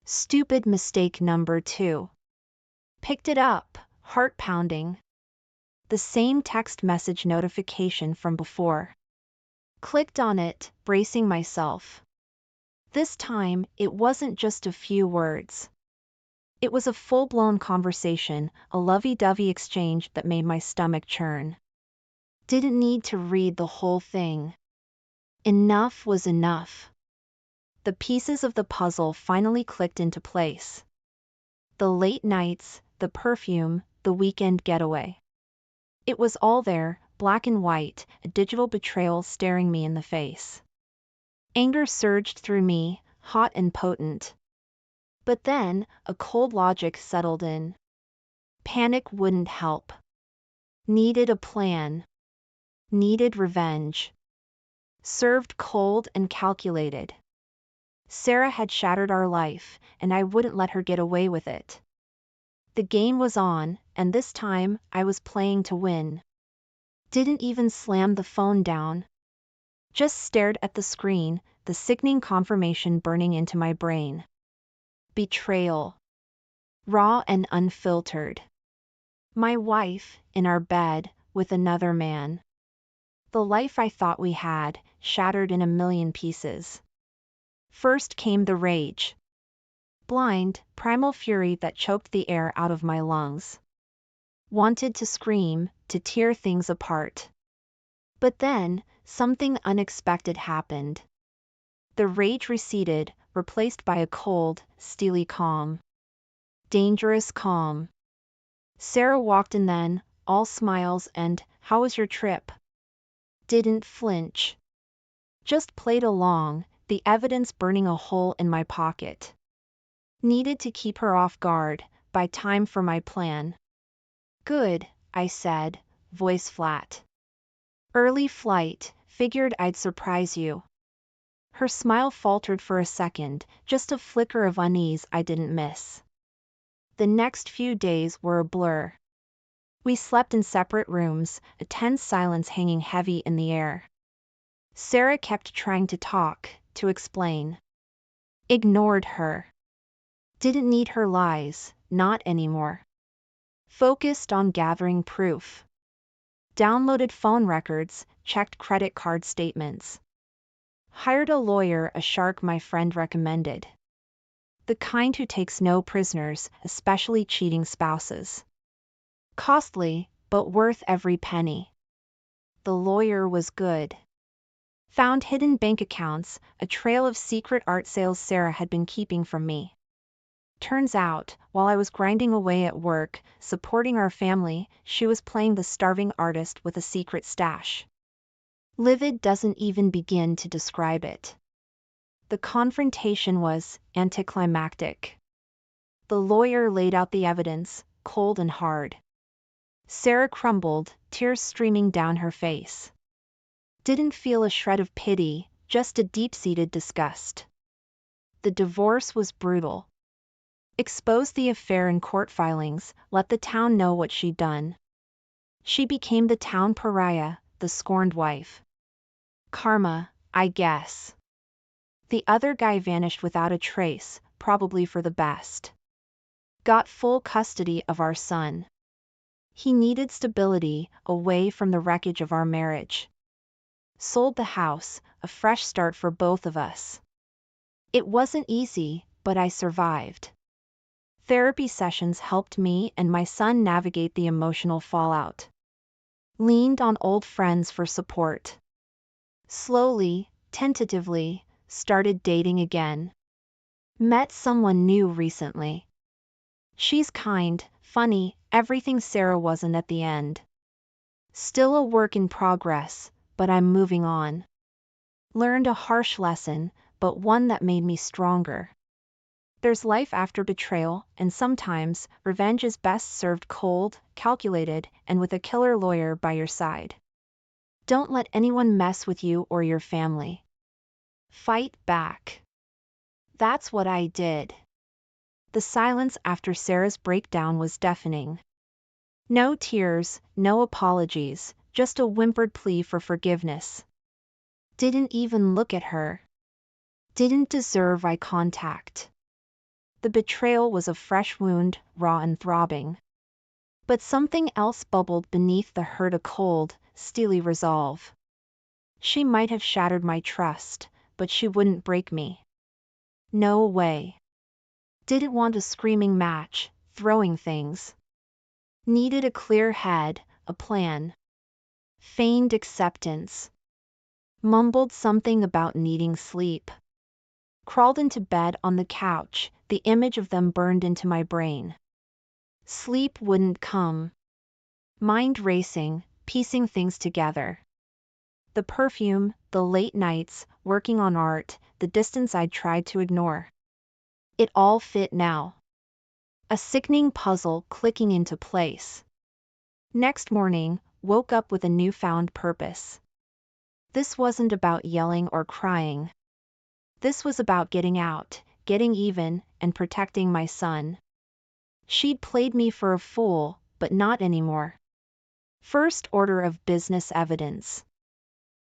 Stupid mistake number 2. Picked it up, heart pounding. The same text message notification from before. Clicked on it, bracing myself. This time, it wasn't just a few words. It was a full-blown conversation, a lovey-dovey exchange that made my stomach churn. Didn't need to read the whole thing. Enough was enough. The pieces of the puzzle finally clicked into place. The late nights, the perfume, the weekend getaway. It was all there, black and white, a digital betrayal staring me in the face. Anger surged through me, hot and potent. But then, a cold logic settled in. Panic wouldn't help. Needed a plan. Needed revenge. Served cold and calculated. Sarah had shattered our life, and I wouldn't let her get away with it. The game was on, and this time, I was playing to win. Didn't even slam the phone down. Just stared at the screen, the sickening confirmation burning into my brain. Betrayal. Raw and unfiltered. My wife, in our bed, with another man. The life I thought we had, shattered in a million pieces. First came the rage. Blind, primal fury that choked the air out of my lungs. Wanted to scream, to tear things apart. But then, something unexpected happened. The rage receded, replaced by a cold, steely calm. Dangerous calm. Sarah walked in then, all smiles and, "How was your trip?" Didn't flinch. Just played along, the evidence burning a hole in my pocket. Needed to keep her off guard, buy time for my plan. Good, I said, voice flat. Early flight, figured I'd surprise you. Her smile faltered for a second, just a flicker of unease I didn't miss. The next few days were a blur. We slept in separate rooms, a tense silence hanging heavy in the air. Sarah kept trying to talk, to explain. Ignored her. Didn't need her lies, not anymore. Focused on gathering proof. Downloaded phone records, checked credit card statements. Hired a lawyer, a shark my friend recommended. The kind who takes no prisoners, especially cheating spouses. Costly, but worth every penny. The lawyer was good. Found hidden bank accounts, a trail of secret art sales Sarah had been keeping from me. Turns out, while I was grinding away at work, supporting our family, she was playing the starving artist with a secret stash. Livid doesn't even begin to describe it. The confrontation was anticlimactic. The lawyer laid out the evidence, cold and hard. Sarah crumbled, tears streaming down her face. Didn't feel a shred of pity, just a deep-seated disgust. The divorce was brutal. Exposed the affair in court filings, let the town know what she'd done. She became the town pariah, the scorned wife. Karma, I guess. The other guy vanished without a trace, probably for the best. Got full custody of our son. He needed stability, away from the wreckage of our marriage. Sold the house, a fresh start for both of us. It wasn't easy, but I survived. Therapy sessions helped me and my son navigate the emotional fallout. Leaned on old friends for support. Slowly, tentatively, started dating again. Met someone new recently. She's kind, funny, everything Sarah wasn't at the end. Still a work in progress, but I'm moving on. Learned a harsh lesson, but one that made me stronger. There's life after betrayal, and sometimes, revenge is best served cold, calculated, and with a killer lawyer by your side. Don't let anyone mess with you or your family. Fight back. That's what I did. The silence after Sarah's breakdown was deafening. No tears, no apologies, just a whimpered plea for forgiveness. Didn't even look at her. Didn't deserve eye contact. The betrayal was a fresh wound, raw and throbbing. But something else bubbled beneath the hurt, a cold, steely resolve. She might have shattered my trust, but she wouldn't break me. No way. Didn't want a screaming match, throwing things. Needed a clear head, a plan. Feigned acceptance. Mumbled something about needing sleep. Crawled into bed on the couch, the image of them burned into my brain. Sleep wouldn't come. Mind racing, piecing things together. The perfume, the late nights, working on art, the distance I'd tried to ignore. It all fit now. A sickening puzzle clicking into place. Next morning, woke up with a newfound purpose. This wasn't about yelling or crying. This was about getting out, getting even, and protecting my son. She'd played me for a fool, but not anymore. First order of business evidence.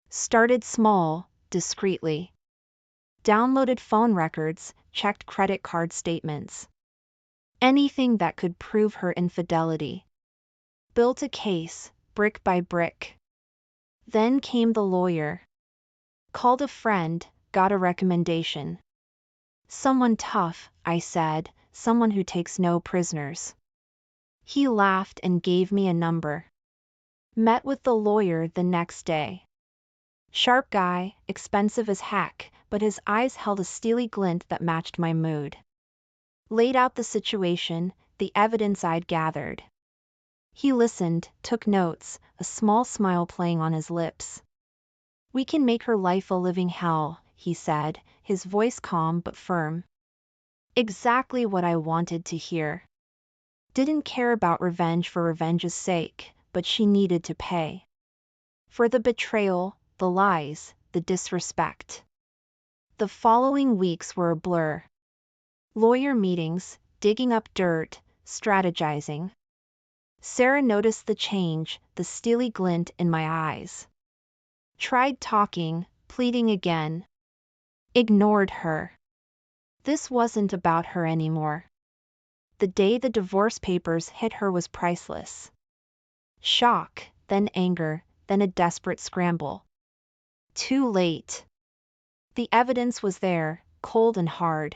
Started small, discreetly. Downloaded phone records, checked credit card statements. Anything that could prove her infidelity. Built a case, brick by brick. Then came the lawyer. Called a friend, got a recommendation. Someone tough, I said, someone who takes no prisoners. He laughed and gave me a number. Met with the lawyer the next day. Sharp guy, expensive as heck, but his eyes held a steely glint that matched my mood. Laid out the situation, the evidence I'd gathered. He listened, took notes, a small smile playing on his lips. We can make her life a living hell, he said, his voice calm but firm. Exactly what I wanted to hear. Didn't care about revenge for revenge's sake, but she needed to pay. For the betrayal, the lies, the disrespect. The following weeks were a blur. Lawyer meetings, digging up dirt, strategizing. Sarah noticed the change, the steely glint in my eyes. Tried talking, pleading again. Ignored her. This wasn't about her anymore. The day the divorce papers hit her was priceless. Shock, then anger, then a desperate scramble. Too late. The evidence was there, cold and hard.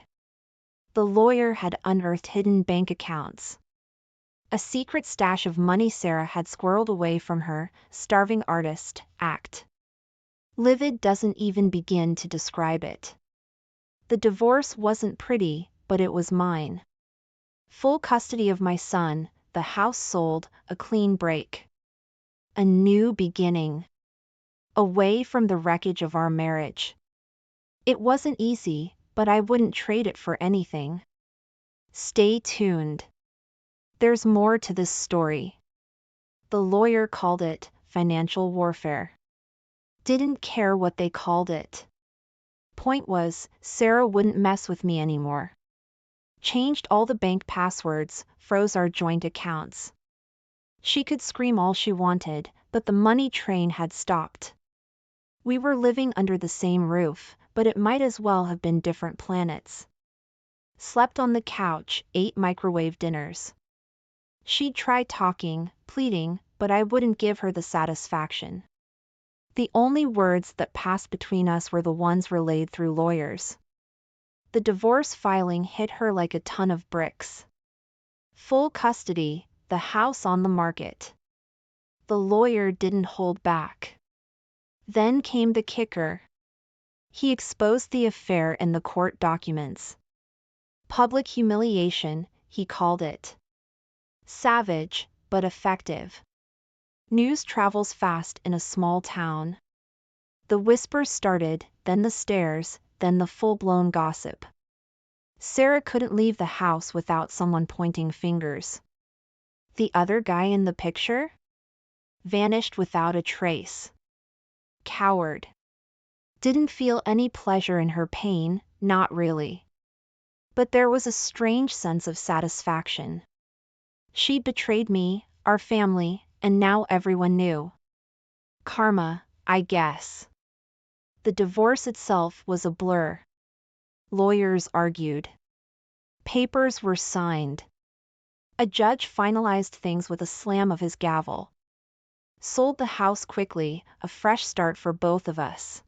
The lawyer had unearthed hidden bank accounts. A secret stash of money Sarah had squirreled away from her, starving artist, act. Livid doesn't even begin to describe it. The divorce wasn't pretty, but it was mine. Full custody of my son, the house sold, a clean break. A new beginning. Away from the wreckage of our marriage. It wasn't easy, but I wouldn't trade it for anything. Stay tuned. There's more to this story. The lawyer called it financial warfare. Didn't care what they called it. Point was, Sarah wouldn't mess with me anymore. Changed all the bank passwords, froze our joint accounts. She could scream all she wanted, but the money train had stopped. We were living under the same roof, but it might as well have been different planets. Slept on the couch, ate microwave dinners. She'd try talking, pleading, but I wouldn't give her the satisfaction. The only words that passed between us were the ones relayed through lawyers. The divorce filing hit her like a ton of bricks. Full custody, the house on the market. The lawyer didn't hold back. Then came the kicker. He exposed the affair in the court documents. Public humiliation, he called it. Savage, but effective. News travels fast in a small town. The whispers started, then the stares, then the full-blown gossip. Sarah couldn't leave the house without someone pointing fingers. The other guy in the picture? Vanished without a trace. Coward. Didn't feel any pleasure in her pain, not really. But there was a strange sense of satisfaction. She'd betrayed me, our family, and now everyone knew. Karma, I guess. The divorce itself was a blur. Lawyers argued. Papers were signed. A judge finalized things with a slam of his gavel. Sold the house quickly, a fresh start for both of us.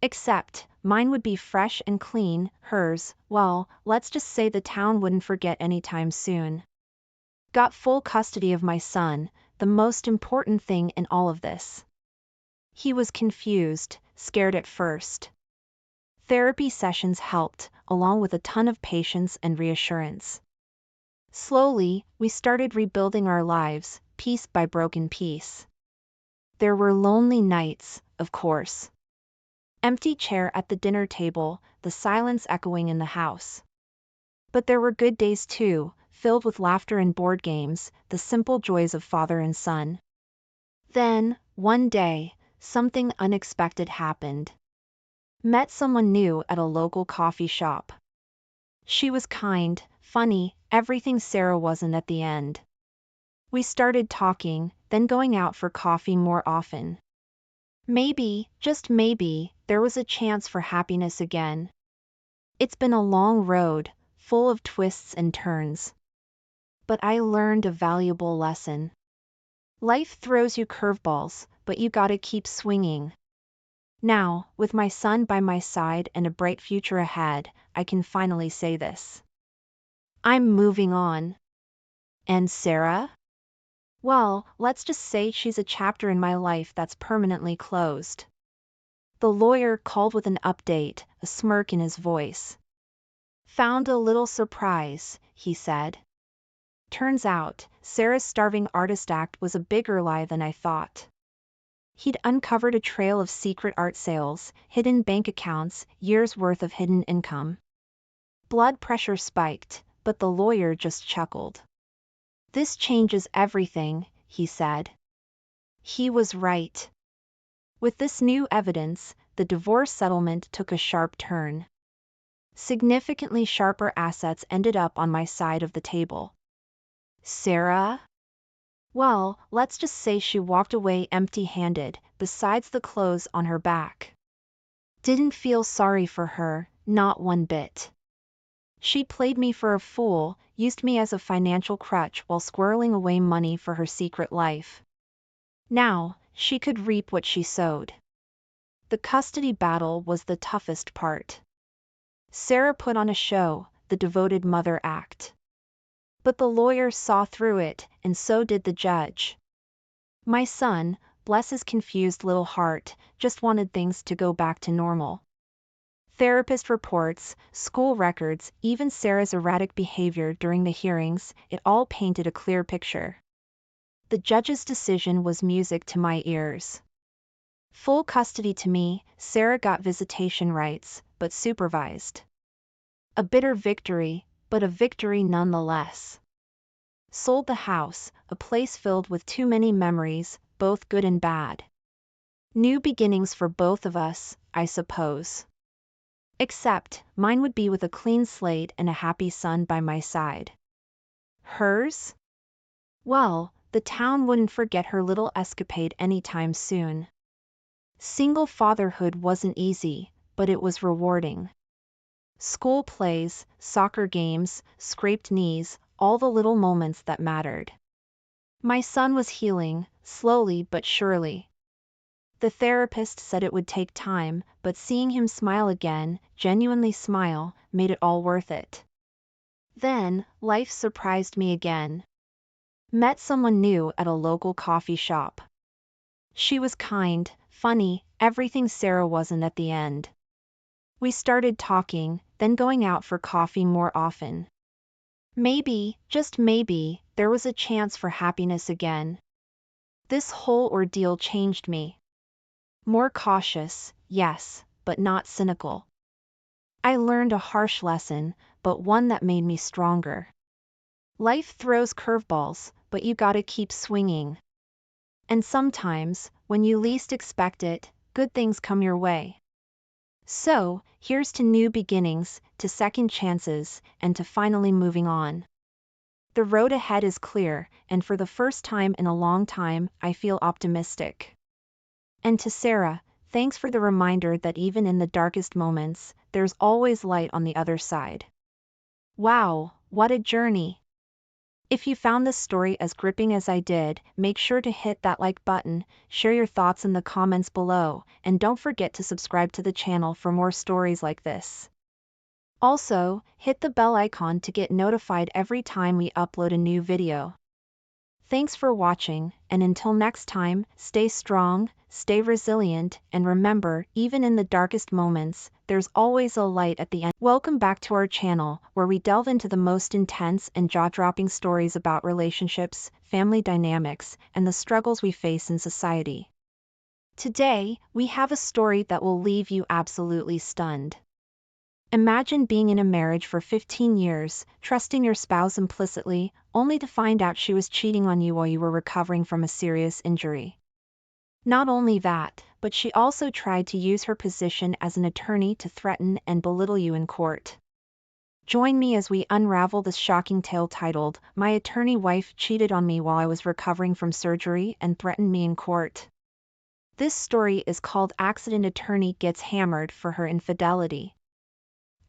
Except, mine would be fresh and clean, hers, well, let's just say the town wouldn't forget anytime soon. Got full custody of my son, the most important thing in all of this. He was confused, scared at first. Therapy sessions helped, along with a ton of patience and reassurance. Slowly, we started rebuilding our lives, piece by broken piece. There were lonely nights, of course. Empty chair at the dinner table, the silence echoing in the house. But there were good days too, filled with laughter and board games, the simple joys of father and son. Then, one day, something unexpected happened. Met someone new at a local coffee shop. She was kind, funny, everything Sarah wasn't at the end. We started talking, then going out for coffee more often. Maybe, just maybe, there was a chance for happiness again. It's been a long road, full of twists and turns. But I learned a valuable lesson. Life throws you curveballs, but you gotta keep swinging. Now, with my son by my side and a bright future ahead, I can finally say this. I'm moving on. And Sarah? Well, let's just say she's a chapter in my life that's permanently closed. The lawyer called with an update, a smirk in his voice. Found a little surprise, he said. Turns out, Sarah's starving artist act was a bigger lie than I thought. He'd uncovered a trail of secret art sales, hidden bank accounts, years' worth of hidden income. Blood pressure spiked, but the lawyer just chuckled. This changes everything, he said. He was right. With this new evidence, the divorce settlement took a sharp turn. Significantly sharper assets ended up on my side of the table. Sarah? Well, let's just say she walked away empty-handed, besides the clothes on her back. Didn't feel sorry for her, not one bit. She played me for a fool, used me as a financial crutch while squirreling away money for her secret life. Now, she could reap what she sowed. The custody battle was the toughest part. Sarah put on a show, the devoted mother act. But the lawyer saw through it, and so did the judge. My son, bless his confused little heart, just wanted things to go back to normal. Therapist reports, school records, even Sarah's erratic behavior during the hearings, it all painted a clear picture. The judge's decision was music to my ears. Full custody to me, Sarah got visitation rights, but supervised. A bitter victory, but a victory nonetheless. Sold the house, a place filled with too many memories, both good and bad. New beginnings for both of us, I suppose. Except, mine would be with a clean slate and a happy son by my side. Hers? Well, the town wouldn't forget her little escapade anytime soon. Single fatherhood wasn't easy, but it was rewarding. School plays, soccer games, scraped knees, all the little moments that mattered. My son was healing, slowly but surely. The therapist said it would take time, but seeing him smile again, genuinely smile, made it all worth it. Then, life surprised me again. Met someone new at a local coffee shop. She was kind, funny, everything Sarah wasn't at the end. We started talking, then going out for coffee more often. Maybe, just maybe, there was a chance for happiness again. This whole ordeal changed me. More cautious, yes, but not cynical. I learned a harsh lesson, but one that made me stronger. Life throws curveballs, but you gotta keep swinging. And sometimes, when you least expect it, good things come your way. So, here's to new beginnings, to second chances, and to finally moving on. The road ahead is clear, and for the first time in a long time, I feel optimistic. And to Sarah, thanks for the reminder that even in the darkest moments, there's always light on the other side. Wow, what a journey! If you found this story as gripping as I did, make sure to hit that like button, share your thoughts in the comments below, and don't forget to subscribe to the channel for more stories like this. Also, hit the bell icon to get notified every time we upload a new video. Thanks for watching, and until next time, stay strong, stay resilient, and remember, even in the darkest moments, there's always a light at the end. Welcome back to our channel, where we delve into the most intense and jaw-dropping stories about relationships, family dynamics, and the struggles we face in society. Today, we have a story that will leave you absolutely stunned. Imagine being in a marriage for 15 years, trusting your spouse implicitly, only to find out she was cheating on you while you were recovering from a serious injury. Not only that, but she also tried to use her position as an attorney to threaten and belittle you in court. Join me as we unravel this shocking tale titled, "My Attorney Wife Cheated on Me While I Was Recovering from Surgery and Threatened Me in Court." This story is called "Accident Attorney Gets Hammered for Her Infidelity."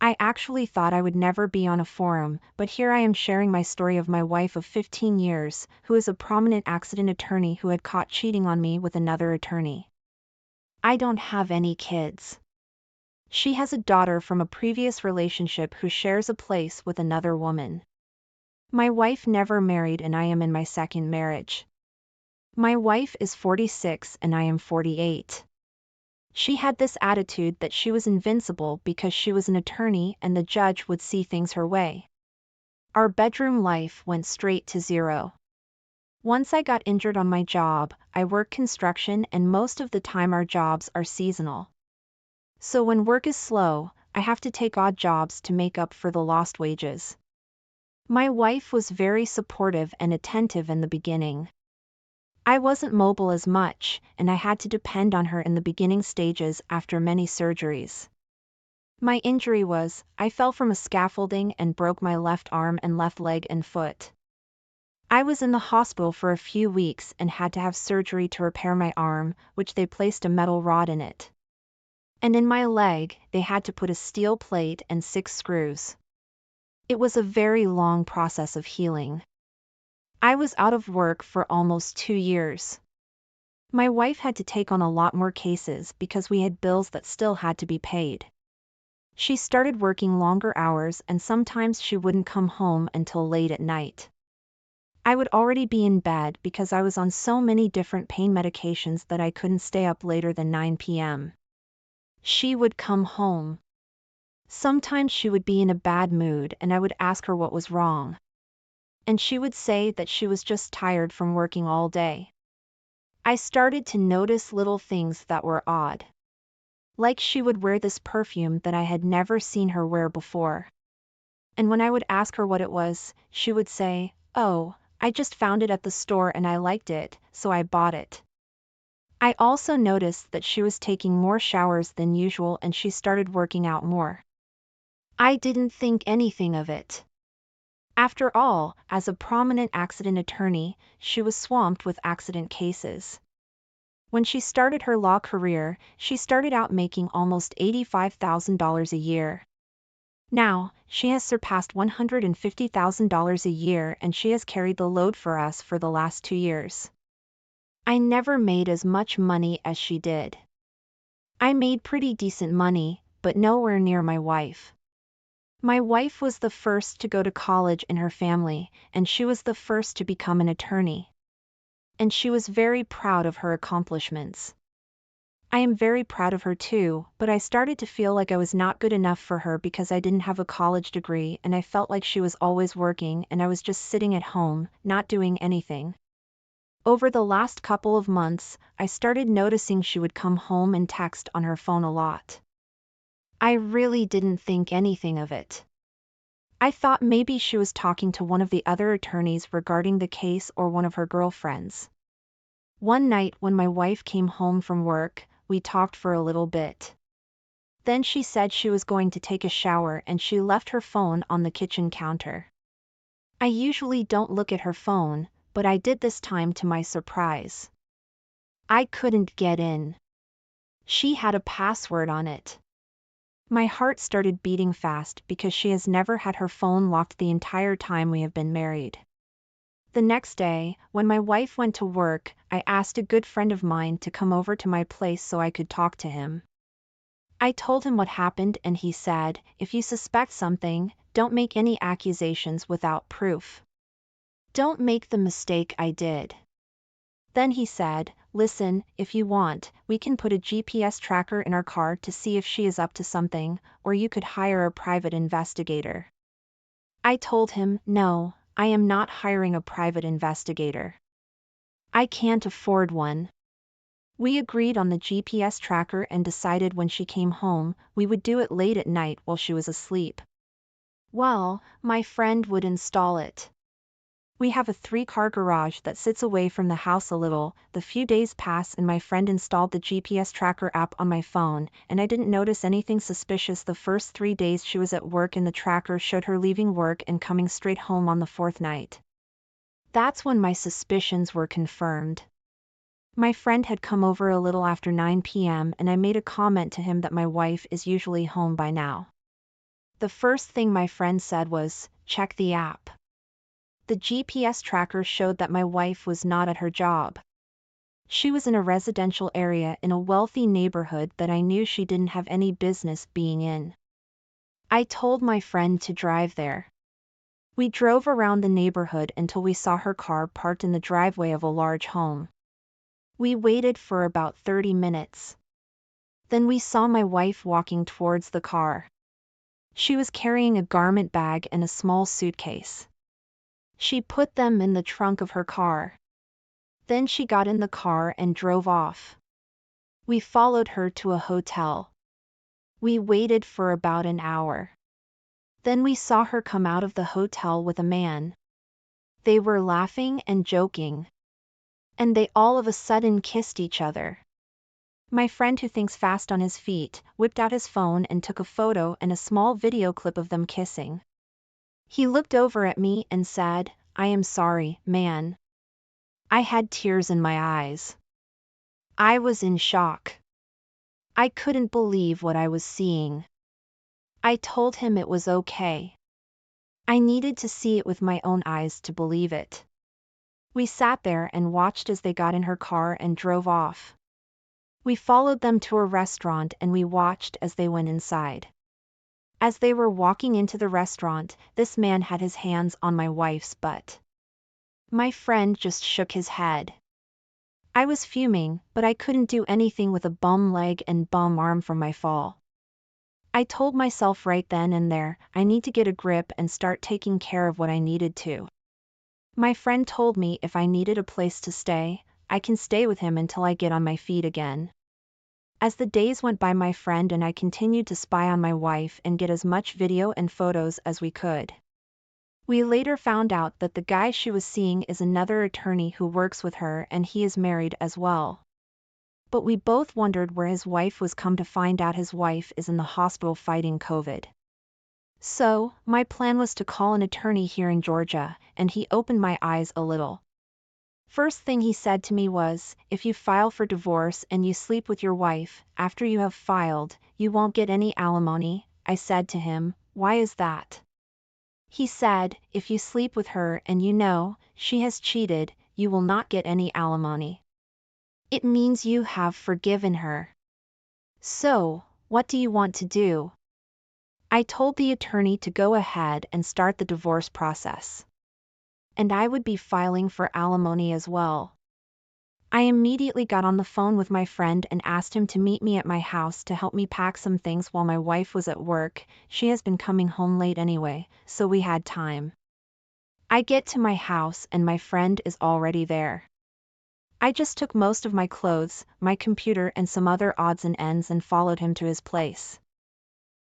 I actually thought I would never be on a forum, but here I am sharing my story of my wife of 15 years, who is a prominent accident attorney who had caught cheating on me with another attorney. I don't have any kids. She has a daughter from a previous relationship who shares a place with another woman. My wife never married and I am in my second marriage. My wife is 46 and I am 48. She had this attitude that she was invincible because she was an attorney and the judge would see things her way. Our bedroom life went straight to zero. Once I got injured on my job, I work construction and most of the time our jobs are seasonal. So when work is slow, I have to take odd jobs to make up for the lost wages. My wife was very supportive and attentive in the beginning. I wasn't mobile as much, and I had to depend on her in the beginning stages after many surgeries. My injury was, I fell from a scaffolding and broke my left arm and left leg and foot. I was in the hospital for a few weeks and had to have surgery to repair my arm, which they placed a metal rod in it. And in my leg, they had to put a steel plate and 6 screws. It was a very long process of healing. I was out of work for almost 2 years. My wife had to take on a lot more cases because we had bills that still had to be paid. She started working longer hours and sometimes she wouldn't come home until late at night. I would already be in bed because I was on so many different pain medications that I couldn't stay up later than 9 p.m. She would come home. Sometimes she would be in a bad mood and I would ask her what was wrong. And she would say that she was just tired from working all day. I started to notice little things that were odd. Like she would wear this perfume that I had never seen her wear before. And when I would ask her what it was, she would say, "Oh, I just found it at the store and I liked it, so I bought it." I also noticed that she was taking more showers than usual and she started working out more. I didn't think anything of it. After all, as a prominent accident attorney, she was swamped with accident cases. When she started her law career, she started out making almost $85,000 a year. Now, she has surpassed $150,000 a year and she has carried the load for us for the last 2 years. I never made as much money as she did. I made pretty decent money, but nowhere near my wife. My wife was the first to go to college in her family, and she was the first to become an attorney. And she was very proud of her accomplishments. I am very proud of her too, but I started to feel like I was not good enough for her because I didn't have a college degree and I felt like she was always working and I was just sitting at home, not doing anything. Over the last couple of months, I started noticing she would come home and text on her phone a lot. I really didn't think anything of it. I thought maybe she was talking to one of the other attorneys regarding the case or one of her girlfriends. One night when my wife came home from work, we talked for a little bit. Then she said she was going to take a shower and she left her phone on the kitchen counter. I usually don't look at her phone, but I did this time to my surprise. I couldn't get in. She had a password on it. My heart started beating fast because she has never had her phone locked the entire time we have been married. The next day, when my wife went to work, I asked a good friend of mine to come over to my place so I could talk to him. I told him what happened and he said, "If you suspect something, don't make any accusations without proof. Don't make the mistake I did." Then he said, "Listen, if you want, we can put a GPS tracker in our car to see if she is up to something, or you could hire a private investigator." I told him, "No, I am not hiring a private investigator. I can't afford one." We agreed on the GPS tracker and decided when she came home, we would do it late at night while she was asleep. Well, my friend would install it. We have a 3-car garage that sits away from the house a little. The few days pass and my friend installed the GPS tracker app on my phone, and I didn't notice anything suspicious the first 3 days she was at work and the tracker showed her leaving work and coming straight home on the 4th night. That's when my suspicions were confirmed. My friend had come over a little after 9 p.m. and I made a comment to him that my wife is usually home by now. The first thing my friend said was, "Check the app." The GPS tracker showed that my wife was not at her job. She was in a residential area in a wealthy neighborhood that I knew she didn't have any business being in. I told my friend to drive there. We drove around the neighborhood until we saw her car parked in the driveway of a large home. We waited for about 30 minutes. Then we saw my wife walking towards the car. She was carrying a garment bag and a small suitcase. She put them in the trunk of her car. Then she got in the car and drove off. We followed her to a hotel. We waited for about an hour. Then we saw her come out of the hotel with a man. They were laughing and joking. And they all of a sudden kissed each other. My friend, who thinks fast on his feet, whipped out his phone and took a photo and a small video clip of them kissing. He looked over at me and said, "I am sorry, man." I had tears in my eyes. I was in shock. I couldn't believe what I was seeing. I told him it was okay. I needed to see it with my own eyes to believe it. We sat there and watched as they got in her car and drove off. We followed them to a restaurant and we watched as they went inside. As they were walking into the restaurant, this man had his hands on my wife's butt. My friend just shook his head. I was fuming, but I couldn't do anything with a bum leg and bum arm from my fall. I told myself right then and there, I need to get a grip and start taking care of what I needed to. My friend told me if I needed a place to stay, I can stay with him until I get on my feet again. As the days went by, my friend and I continued to spy on my wife and get as much video and photos as we could. We later found out that the guy she was seeing is another attorney who works with her, and he is married as well. But we both wondered where his wife was. Come to find out, his wife is in the hospital fighting COVID. So, my plan was to call an attorney here in Georgia, and he opened my eyes a little. First thing he said to me was, if you file for divorce and you sleep with your wife, after you have filed, you won't get any alimony. I said to him, why is that? He said, if you sleep with her and you know she has cheated, you will not get any alimony. It means you have forgiven her. So, what do you want to do? I told the attorney to go ahead and start the divorce process. And I would be filing for alimony as well. I immediately got on the phone with my friend and asked him to meet me at my house to help me pack some things while my wife was at work. She has been coming home late anyway, so we had time. I get to my house and my friend is already there. I just took most of my clothes, my computer and some other odds and ends and followed him to his place.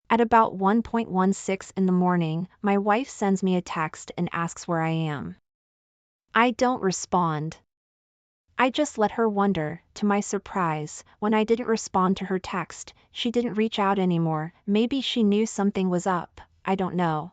At about 1:16 in the morning, my wife sends me a text and asks where I am. I don't respond. I just let her wonder. To my surprise, when I didn't respond to her text, she didn't reach out anymore. Maybe she knew something was up, I don't know.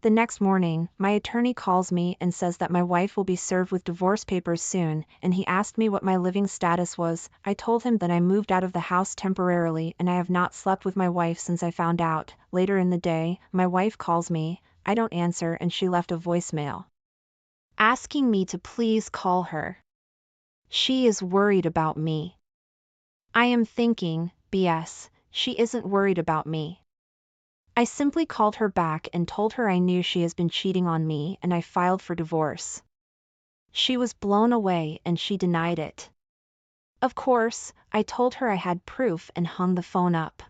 The next morning, my attorney calls me and says that my wife will be served with divorce papers soon, and he asked me what my living status was. I told him that I moved out of the house temporarily and I have not slept with my wife since I found out. Later in the day, my wife calls me, I don't answer, and she left a voicemail asking me to please call her. She is worried about me. I am thinking, BS, she isn't worried about me. I simply called her back and told her I knew she has been cheating on me and I filed for divorce. She was blown away and she denied it. Of course, I told her I had proof and hung the phone up.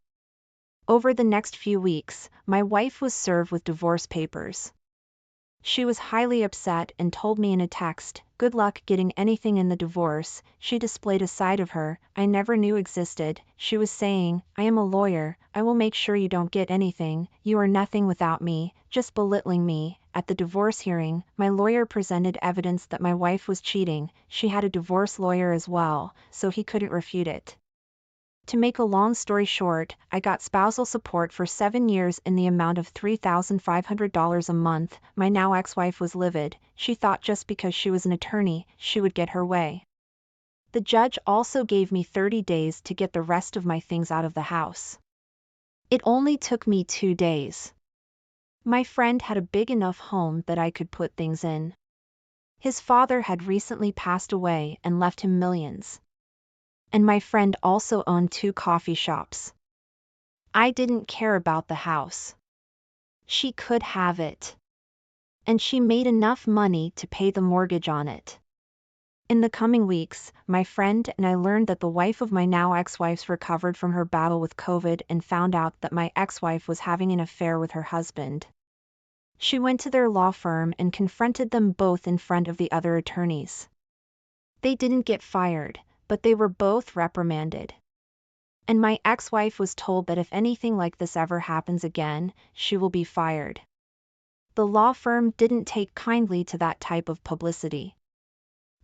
Over the next few weeks, my wife was served with divorce papers. She was highly upset and told me in a text, good luck getting anything in the divorce. She displayed a side of her I never knew existed. She was saying, I am a lawyer, I will make sure you don't get anything, you are nothing without me, just belittling me. At the divorce hearing, my lawyer presented evidence that my wife was cheating. She had a divorce lawyer as well, so he couldn't refute it. To make a long story short, I got spousal support for 7 years in the amount of $3,500 a month. My now ex-wife was livid. She thought just because she was an attorney, she would get her way. The judge also gave me 30 days to get the rest of my things out of the house. It only took me 2 days. My friend had a big enough home that I could put things in. His father had recently passed away and left him millions. And my friend also owned 2 coffee shops. I didn't care about the house. She could have it. And she made enough money to pay the mortgage on it. In the coming weeks, my friend and I learned that the wife of my now ex-wife recovered from her battle with COVID and found out that my ex-wife was having an affair with her husband. She went to their law firm and confronted them both in front of the other attorneys. They didn't get fired, but they were both reprimanded. And my ex-wife was told that if anything like this ever happens again, she will be fired. The law firm didn't take kindly to that type of publicity.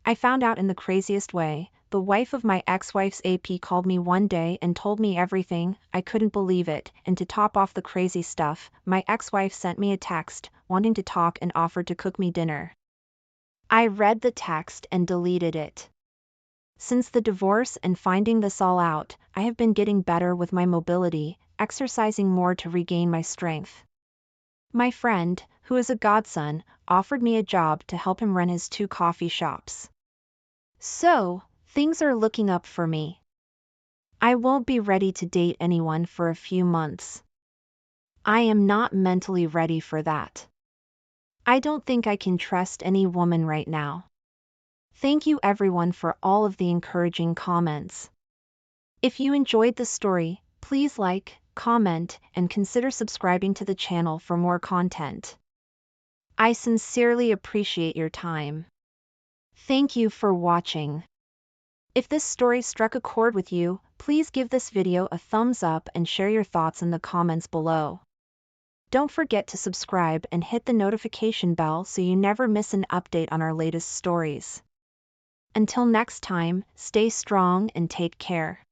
I found out in the craziest way. The wife of my ex-wife's AP called me one day and told me everything. I couldn't believe it, and to top off the crazy stuff, my ex-wife sent me a text, wanting to talk and offered to cook me dinner. I read the text and deleted it. Since the divorce and finding this all out, I have been getting better with my mobility, exercising more to regain my strength. My friend, who is a godson, offered me a job to help him run his 2 coffee shops. So, things are looking up for me. I won't be ready to date anyone for a few months. I am not mentally ready for that. I don't think I can trust any woman right now. Thank you everyone for all of the encouraging comments. If you enjoyed the story, please like, comment, and consider subscribing to the channel for more content. I sincerely appreciate your time. Thank you for watching. If this story struck a chord with you, please give this video a thumbs up and share your thoughts in the comments below. Don't forget to subscribe and hit the notification bell so you never miss an update on our latest stories. Until next time, stay strong and take care.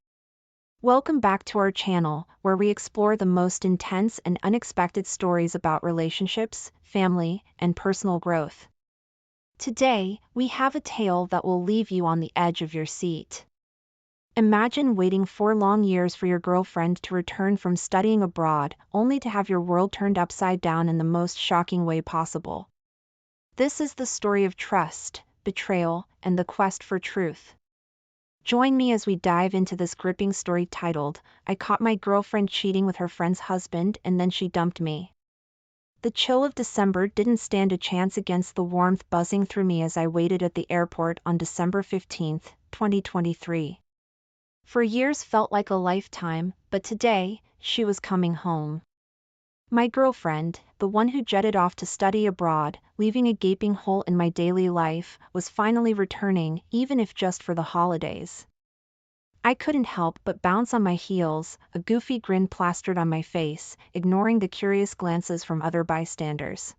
Welcome back to our channel, where we explore the most intense and unexpected stories about relationships, family, and personal growth. Today, we have a tale that will leave you on the edge of your seat. Imagine waiting 4 long years for your girlfriend to return from studying abroad, only to have your world turned upside down in the most shocking way possible. This is the story of trust, betrayal, and the quest for truth. Join me as we dive into this gripping story titled, "I Caught My Girlfriend Cheating with Her Friend's Husband and Then She Dumped Me." The chill of December didn't stand a chance against the warmth buzzing through me as I waited at the airport on December 15, 2023. For years felt like a lifetime, but today, she was coming home. My girlfriend, the one who jetted off to study abroad, leaving a gaping hole in my daily life, was finally returning, even if just for the holidays. I couldn't help but bounce on my heels, a goofy grin plastered on my face, ignoring the curious glances from other bystanders.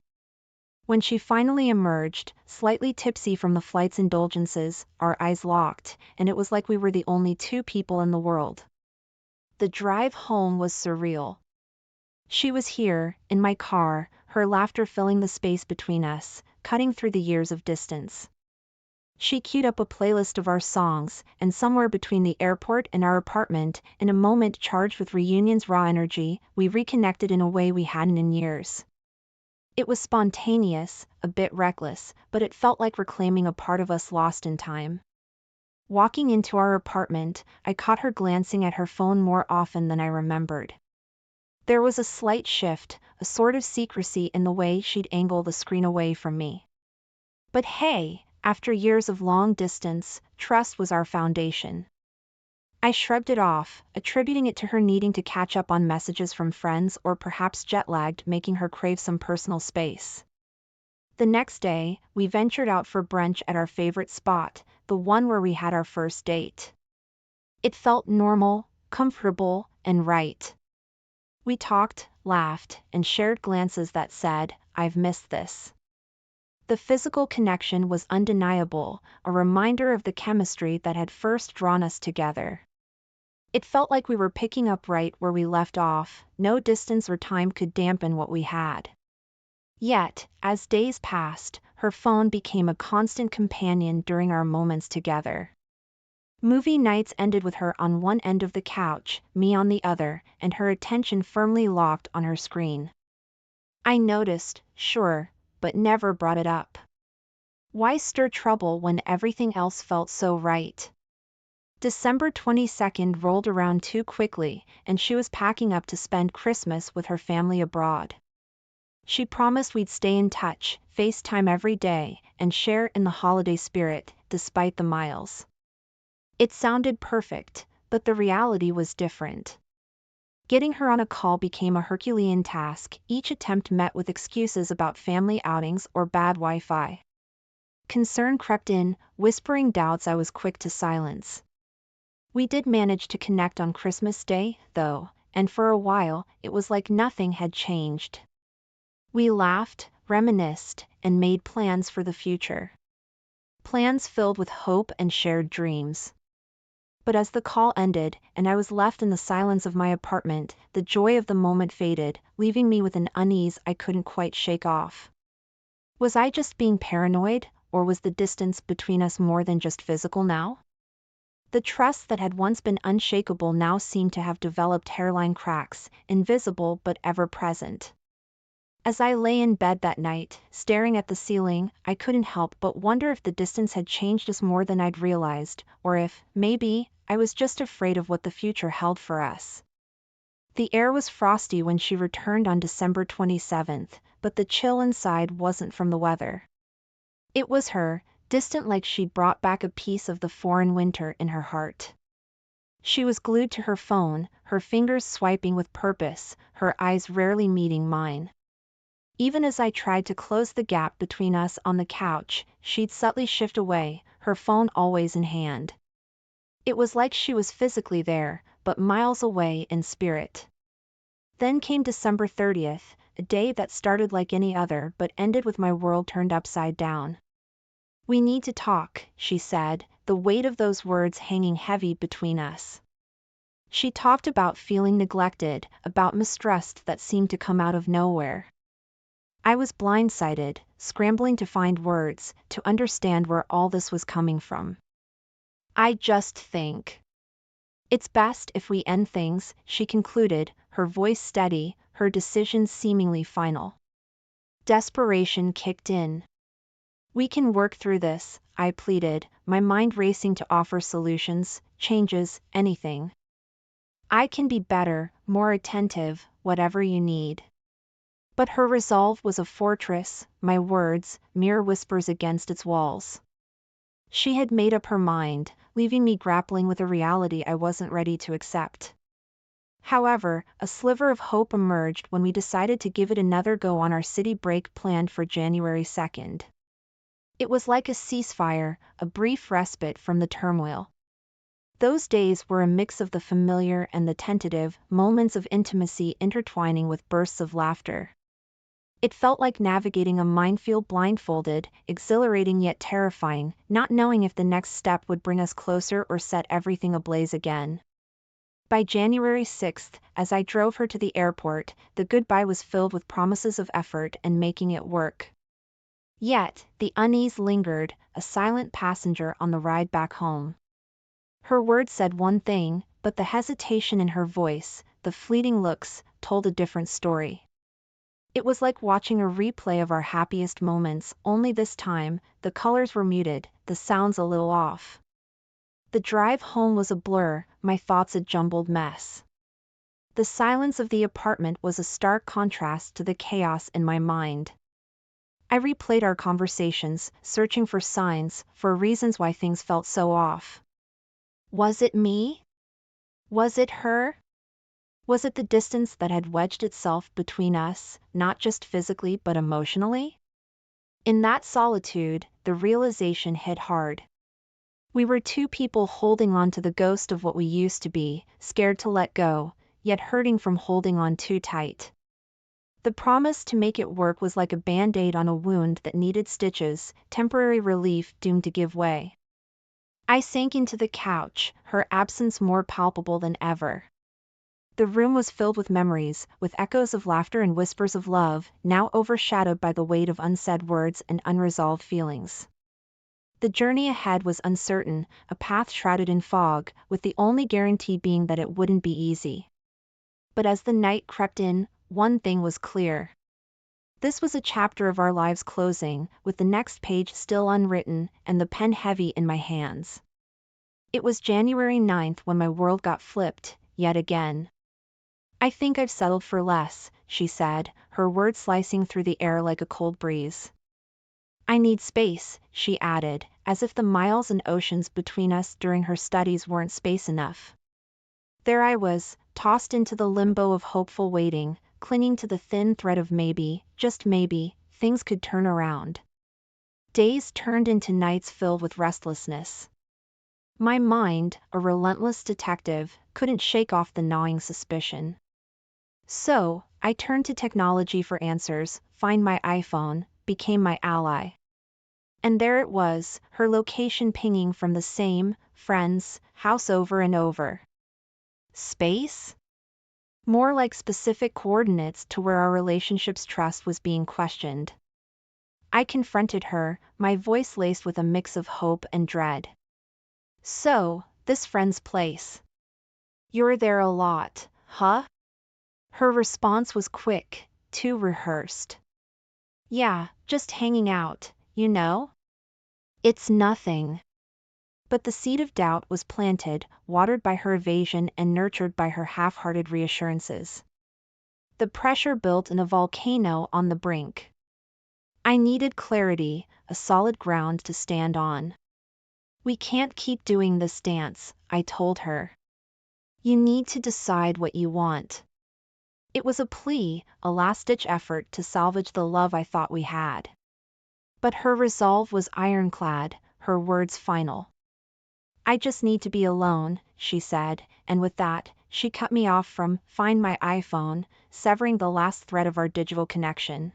When she finally emerged, slightly tipsy from the flight's indulgences, our eyes locked, and it was like we were the only 2 people in the world. The drive home was surreal. She was here, in my car, her laughter filling the space between us, cutting through the years of distance. She queued up a playlist of our songs, and somewhere between the airport and our apartment, in a moment charged with reunion's raw energy, we reconnected in a way we hadn't in years. It was spontaneous, a bit reckless, but it felt like reclaiming a part of us lost in time. Walking into our apartment, I caught her glancing at her phone more often than I remembered. There was a slight shift, a sort of secrecy in the way she'd angle the screen away from me. But hey, after years of long distance, trust was our foundation. I shrugged it off, attributing it to her needing to catch up on messages from friends or perhaps jet-lagged, making her crave some personal space. The next day, we ventured out for brunch at our favorite spot, the one where we had our first date. It felt normal, comfortable, and right. We talked, laughed, and shared glances that said, "I've missed this." The physical connection was undeniable, a reminder of the chemistry that had first drawn us together. It felt like we were picking up right where we left off, no distance or time could dampen what we had. Yet, as days passed, her phone became a constant companion during our moments together. Movie nights ended with her on one end of the couch, me on the other, and her attention firmly locked on her screen. I noticed, sure, but never brought it up. Why stir trouble when everything else felt so right? December 22nd rolled around too quickly, and she was packing up to spend Christmas with her family abroad. She promised we'd stay in touch, FaceTime every day, and share in the holiday spirit, despite the miles. It sounded perfect, but the reality was different. Getting her on a call became a Herculean task, each attempt met with excuses about family outings or bad Wi-Fi. Concern crept in, whispering doubts I was quick to silence. We did manage to connect on Christmas Day, though, and for a while, it was like nothing had changed. We laughed, reminisced, and made plans for the future. Plans filled with hope and shared dreams. But as the call ended, and I was left in the silence of my apartment, the joy of the moment faded, leaving me with an unease I couldn't quite shake off. Was I just being paranoid, or was the distance between us more than just physical now? The trust that had once been unshakable now seemed to have developed hairline cracks, invisible but ever present. As I lay in bed that night, staring at the ceiling, I couldn't help but wonder if the distance had changed us more than I'd realized, or if, maybe, I was just afraid of what the future held for us. The air was frosty when she returned on December 27th, but the chill inside wasn't from the weather. It was her, distant like she'd brought back a piece of the foreign winter in her heart. She was glued to her phone, her fingers swiping with purpose, her eyes rarely meeting mine. Even as I tried to close the gap between us on the couch, she'd subtly shift away, her phone always in hand. It was like she was physically there, but miles away in spirit. Then came December 30th, a day that started like any other but ended with my world turned upside down. "We need to talk," she said, the weight of those words hanging heavy between us. She talked about feeling neglected, about mistrust that seemed to come out of nowhere. I was blindsided, scrambling to find words, to understand where all this was coming from. "I just think it's best if we end things," she concluded, her voice steady, her decision seemingly final. Desperation kicked in. "We can work through this," I pleaded, my mind racing to offer solutions, changes, anything. "I can be better, more attentive, whatever you need." But her resolve was a fortress, my words, mere whispers against its walls. She had made up her mind, leaving me grappling with a reality I wasn't ready to accept. However, a sliver of hope emerged when we decided to give it another go on our city break planned for January 2nd. It was like a ceasefire, a brief respite from the turmoil. Those days were a mix of the familiar and the tentative, moments of intimacy intertwining with bursts of laughter. It felt like navigating a minefield blindfolded, exhilarating yet terrifying, not knowing if the next step would bring us closer or set everything ablaze again. By January 6th, as I drove her to the airport, the goodbye was filled with promises of effort and making it work. Yet, the unease lingered, a silent passenger on the ride back home. Her words said one thing, but the hesitation in her voice, the fleeting looks, told a different story. It was like watching a replay of our happiest moments, only this time, the colors were muted, the sounds a little off. The drive home was a blur, my thoughts a jumbled mess. The silence of the apartment was a stark contrast to the chaos in my mind. I replayed our conversations, searching for signs, for reasons why things felt so off. Was it me? Was it her? Was it the distance that had wedged itself between us, not just physically but emotionally? In that solitude, the realization hit hard. We were two people holding on to the ghost of what we used to be, scared to let go, yet hurting from holding on too tight. The promise to make it work was like a band-aid on a wound that needed stitches, temporary relief doomed to give way. I sank into the couch, her absence more palpable than ever. The room was filled with memories, with echoes of laughter and whispers of love, now overshadowed by the weight of unsaid words and unresolved feelings. The journey ahead was uncertain, a path shrouded in fog, with the only guarantee being that it wouldn't be easy. But as the night crept in, one thing was clear. This was a chapter of our lives closing, with the next page still unwritten, and the pen heavy in my hands. It was January 9th when my world got flipped, yet again. "I think I've settled for less," she said, her words slicing through the air like a cold breeze. "I need space," she added, as if the miles and oceans between us during her studies weren't space enough. There I was, tossed into the limbo of hopeful waiting, clinging to the thin thread of maybe, just maybe, things could turn around. Days turned into nights filled with restlessness. My mind, a relentless detective, couldn't shake off the gnawing suspicion. So, I turned to technology for answers. Find My iPhone became my ally. And there it was, her location pinging from the same, friend's, house over and over. Space? More like specific coordinates to where our relationship's trust was being questioned. I confronted her, my voice laced with a mix of hope and dread. "So, this friend's place. You're there a lot, huh?" Her response was quick, too rehearsed. "Yeah, just hanging out, you know?" "It's nothing." But the seed of doubt was planted, watered by her evasion and nurtured by her half-hearted reassurances. The pressure built in a volcano on the brink. I needed clarity, a solid ground to stand on. "We can't keep doing this dance," I told her. "You need to decide what you want." It was a plea, a last-ditch effort to salvage the love I thought we had. But her resolve was ironclad, her words final. I just need to be alone, she said, and with that, she cut me off from Find My iPhone, severing the last thread of our digital connection.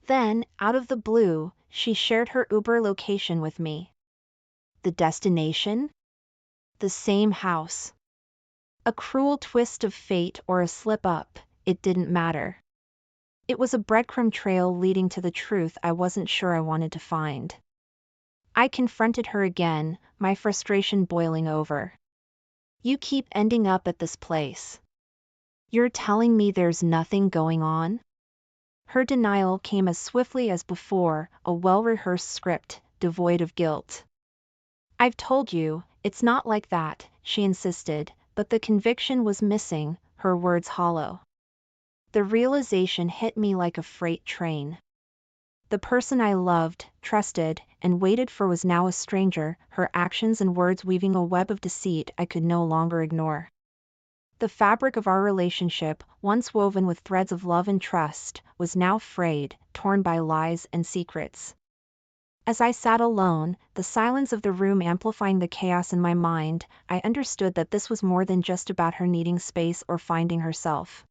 Then, out of the blue, she shared her Uber location with me. The destination? The same house. A cruel twist of fate or a slip-up, it didn't matter. It was a breadcrumb trail leading to the truth I wasn't sure I wanted to find. I confronted her again, my frustration boiling over. You keep ending up at this place. You're telling me there's nothing going on? Her denial came as swiftly as before, a well-rehearsed script, devoid of guilt. I've told you, it's not like that, she insisted, but the conviction was missing, her words hollow. The realization hit me like a freight train. The person I loved, trusted, and waited for was now a stranger, her actions and words weaving a web of deceit I could no longer ignore. The fabric of our relationship, once woven with threads of love and trust, was now frayed, torn by lies and secrets. As I sat alone, the silence of the room amplifying the chaos in my mind, I understood that this was more than just about her needing space or finding herself.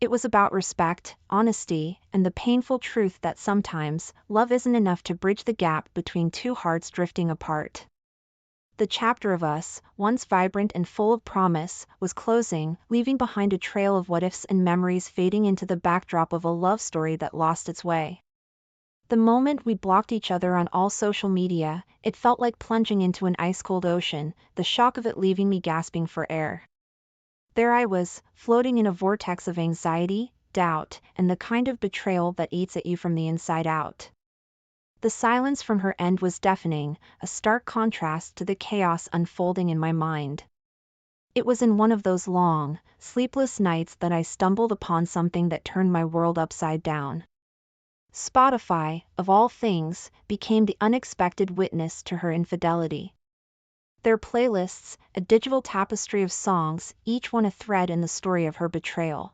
It was about respect, honesty, and the painful truth that sometimes, love isn't enough to bridge the gap between two hearts drifting apart. The chapter of us, once vibrant and full of promise, was closing, leaving behind a trail of what-ifs and memories fading into the backdrop of a love story that lost its way. The moment we blocked each other on all social media, it felt like plunging into an ice-cold ocean, the shock of it leaving me gasping for air. There I was, floating in a vortex of anxiety, doubt, and the kind of betrayal that eats at you from the inside out. The silence from her end was deafening, a stark contrast to the chaos unfolding in my mind. It was in one of those long, sleepless nights that I stumbled upon something that turned my world upside down. Spotify, of all things, became the unexpected witness to her infidelity. Their playlists, a digital tapestry of songs, each one a thread in the story of her betrayal.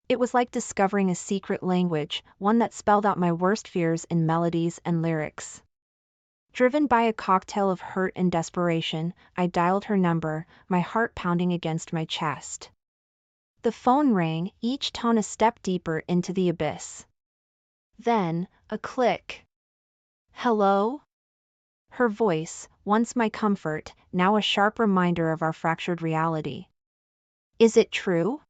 It was like discovering a secret language, one that spelled out my worst fears in melodies and lyrics. Driven by a cocktail of hurt and desperation, I dialed her number, my heart pounding against my chest. The phone rang, each tone a step deeper into the abyss. Then, a click. Hello? Her voice, once my comfort, now a sharp reminder of our fractured reality. Is it true?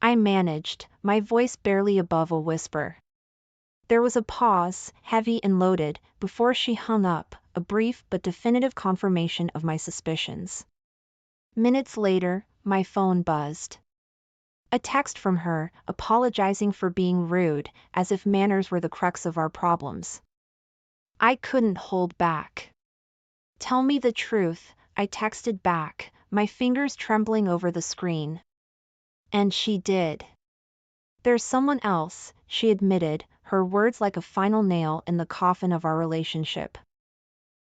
I managed, my voice barely above a whisper. There was a pause, heavy and loaded, before she hung up, a brief but definitive confirmation of my suspicions. Minutes later, my phone buzzed. A text from her, apologizing for being rude, as if manners were the crux of our problems. I couldn't hold back. Tell me the truth, I texted back, my fingers trembling over the screen. And she did. There's someone else, she admitted, her words like a final nail in the coffin of our relationship.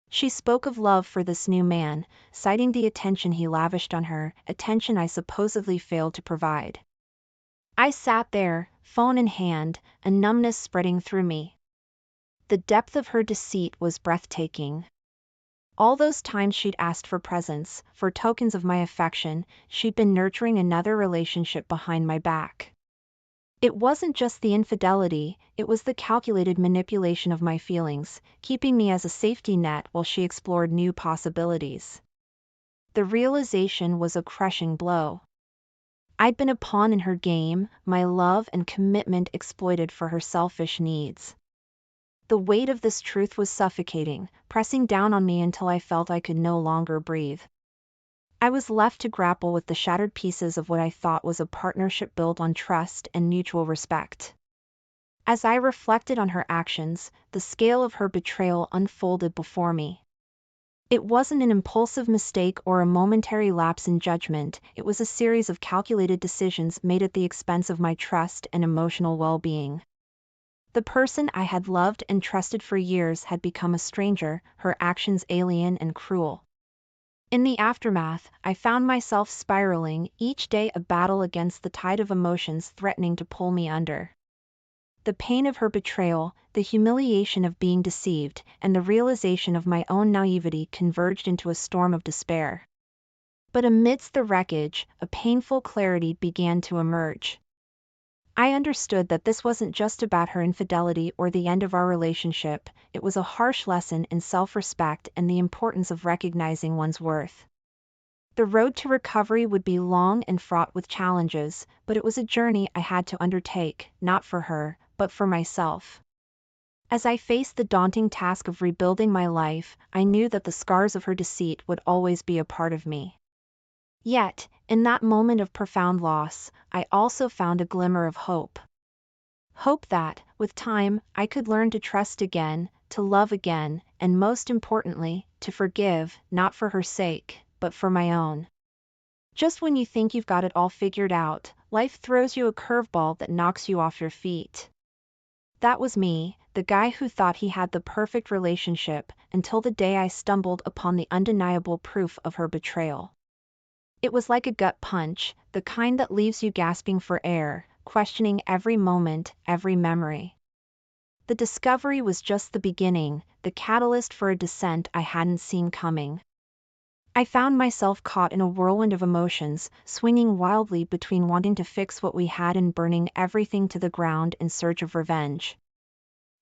She spoke of love for this new man, citing the attention he lavished on her, attention I supposedly failed to provide. I sat there, phone in hand, a numbness spreading through me. The depth of her deceit was breathtaking. All those times she'd asked for presents, for tokens of my affection, she'd been nurturing another relationship behind my back. It wasn't just the infidelity, it was the calculated manipulation of my feelings, keeping me as a safety net while she explored new possibilities. The realization was a crushing blow. I'd been a pawn in her game, my love and commitment exploited for her selfish needs. The weight of this truth was suffocating, pressing down on me until I felt I could no longer breathe. I was left to grapple with the shattered pieces of what I thought was a partnership built on trust and mutual respect. As I reflected on her actions, the scale of her betrayal unfolded before me. It wasn't an impulsive mistake or a momentary lapse in judgment, it was a series of calculated decisions made at the expense of my trust and emotional well-being. The person I had loved and trusted for years had become a stranger, her actions alien and cruel. In the aftermath, I found myself spiraling, each day a battle against the tide of emotions threatening to pull me under. The pain of her betrayal, the humiliation of being deceived, and the realization of my own naivety converged into a storm of despair. But amidst the wreckage, a painful clarity began to emerge. I understood that this wasn't just about her infidelity or the end of our relationship, it was a harsh lesson in self-respect and the importance of recognizing one's worth. The road to recovery would be long and fraught with challenges, but it was a journey I had to undertake, not for her, but for myself. As I faced the daunting task of rebuilding my life, I knew that the scars of her deceit would always be a part of me. Yet, in that moment of profound loss, I also found a glimmer of hope. Hope that, with time, I could learn to trust again, to love again, and most importantly, to forgive, not for her sake, but for my own. Just when you think you've got it all figured out, life throws you a curveball that knocks you off your feet. That was me, the guy who thought he had the perfect relationship, until the day I stumbled upon the undeniable proof of her betrayal. It was like a gut punch, the kind that leaves you gasping for air, questioning every moment, every memory. The discovery was just the beginning, the catalyst for a descent I hadn't seen coming. I found myself caught in a whirlwind of emotions, swinging wildly between wanting to fix what we had and burning everything to the ground in search of revenge.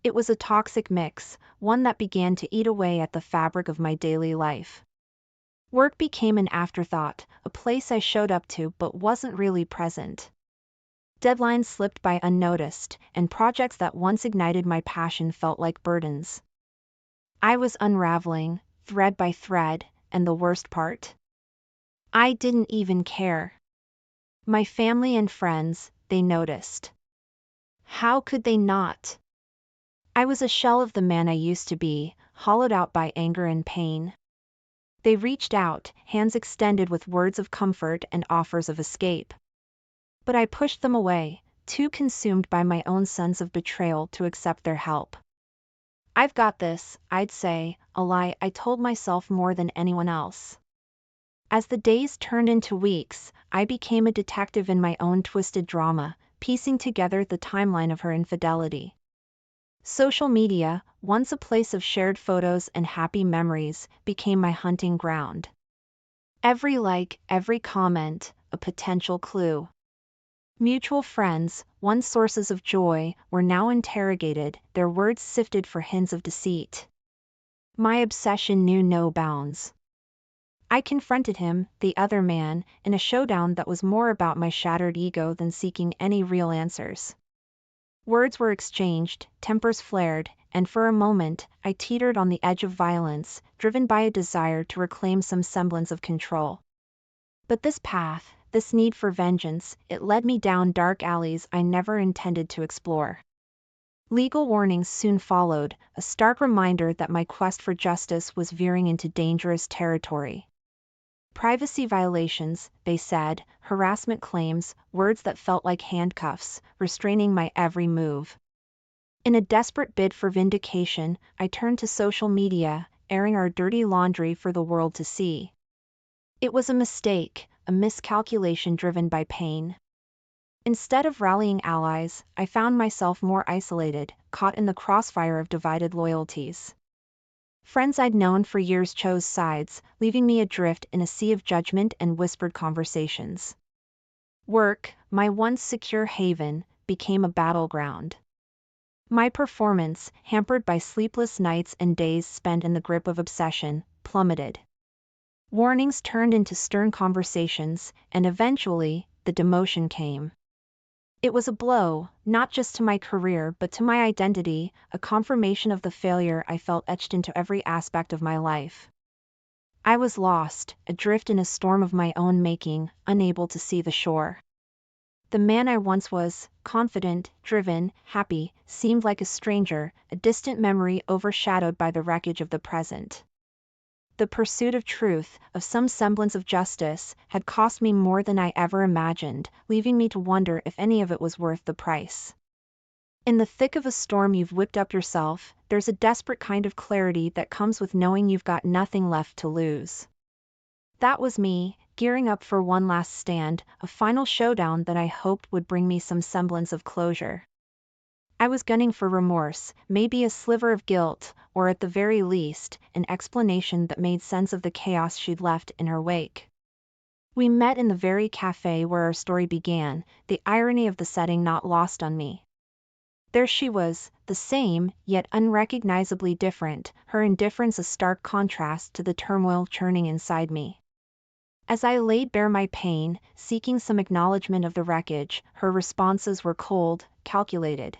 It was a toxic mix, one that began to eat away at the fabric of my daily life. Work became an afterthought, a place I showed up to but wasn't really present. Deadlines slipped by unnoticed, and projects that once ignited my passion felt like burdens. I was unraveling, thread by thread, and the worst part? I didn't even care. My family and friends, they noticed. How could they not? I was a shell of the man I used to be, hollowed out by anger and pain. They reached out, hands extended with words of comfort and offers of escape. But I pushed them away, too consumed by my own sense of betrayal to accept their help. I've got this, I'd say, a lie I told myself more than anyone else. As the days turned into weeks, I became a detective in my own twisted drama, piecing together the timeline of her infidelity. Social media, once a place of shared photos and happy memories, became my hunting ground. Every like, every comment, a potential clue. Mutual friends, once sources of joy, were now interrogated, their words sifted for hints of deceit. My obsession knew no bounds. I confronted him, the other man, in a showdown that was more about my shattered ego than seeking any real answers. Words were exchanged, tempers flared, and for a moment, I teetered on the edge of violence, driven by a desire to reclaim some semblance of control. But this path, this need for vengeance, it led me down dark alleys I never intended to explore. Legal warnings soon followed, a stark reminder that my quest for justice was veering into dangerous territory. Privacy violations, they said, harassment claims, words that felt like handcuffs, restraining my every move. In a desperate bid for vindication, I turned to social media, airing our dirty laundry for the world to see. It was a mistake, a miscalculation driven by pain. Instead of rallying allies, I found myself more isolated, caught in the crossfire of divided loyalties. Friends I'd known for years chose sides, leaving me adrift in a sea of judgment and whispered conversations. Work, my once secure haven, became a battleground. My performance, hampered by sleepless nights and days spent in the grip of obsession, plummeted. Warnings turned into stern conversations, and eventually, the demotion came. It was a blow, not just to my career but to my identity, a confirmation of the failure I felt etched into every aspect of my life. I was lost, adrift in a storm of my own making, unable to see the shore. The man I once was, confident, driven, happy, seemed like a stranger, a distant memory overshadowed by the wreckage of the present. The pursuit of truth, of some semblance of justice, had cost me more than I ever imagined, leaving me to wonder if any of it was worth the price. In the thick of a storm you've whipped up yourself, there's a desperate kind of clarity that comes with knowing you've got nothing left to lose. That was me, gearing up for one last stand, a final showdown that I hoped would bring me some semblance of closure. I was gunning for remorse, maybe a sliver of guilt, or at the very least, an explanation that made sense of the chaos she'd left in her wake. We met in the very cafe where our story began, the irony of the setting not lost on me. There she was, the same, yet unrecognizably different, her indifference a stark contrast to the turmoil churning inside me. As I laid bare my pain, seeking some acknowledgement of the wreckage, her responses were cold, calculated.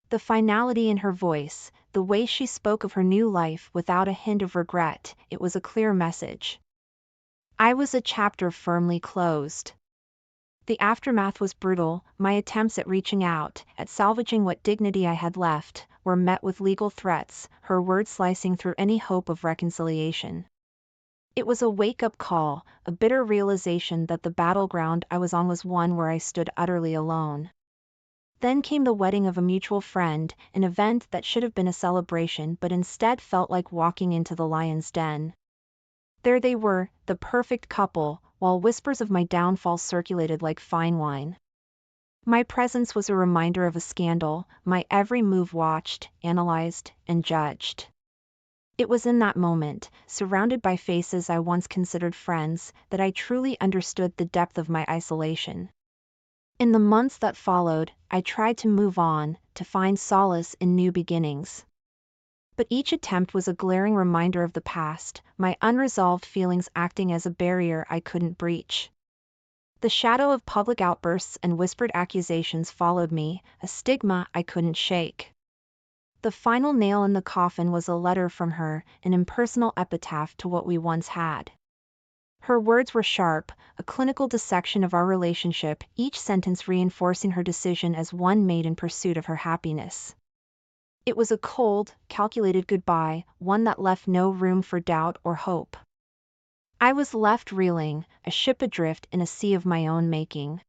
The finality in her voice, the way she spoke of her new life without a hint of regret, it was a clear message. I was a chapter firmly closed. The aftermath was brutal. My attempts at reaching out, at salvaging what dignity I had left, were met with legal threats, her words slicing through any hope of reconciliation. It was a wake-up call, a bitter realization that the battleground I was on was one where I stood utterly alone. Then came the wedding of a mutual friend, an event that should have been a celebration but instead felt like walking into the lion's den. There they were, the perfect couple, while whispers of my downfall circulated like fine wine. My presence was a reminder of a scandal, my every move watched, analyzed, and judged. It was in that moment, surrounded by faces I once considered friends, that I truly understood the depth of my isolation. In the months that followed, I tried to move on, to find solace in new beginnings. But each attempt was a glaring reminder of the past, my unresolved feelings acting as a barrier I couldn't breach. The shadow of public outbursts and whispered accusations followed me, a stigma I couldn't shake. The final nail in the coffin was a letter from her, an impersonal epitaph to what we once had. Her words were sharp, a clinical dissection of our relationship, each sentence reinforcing her decision as one made in pursuit of her happiness. It was a cold, calculated goodbye, one that left no room for doubt or hope. I was left reeling, a ship adrift in a sea of my own making.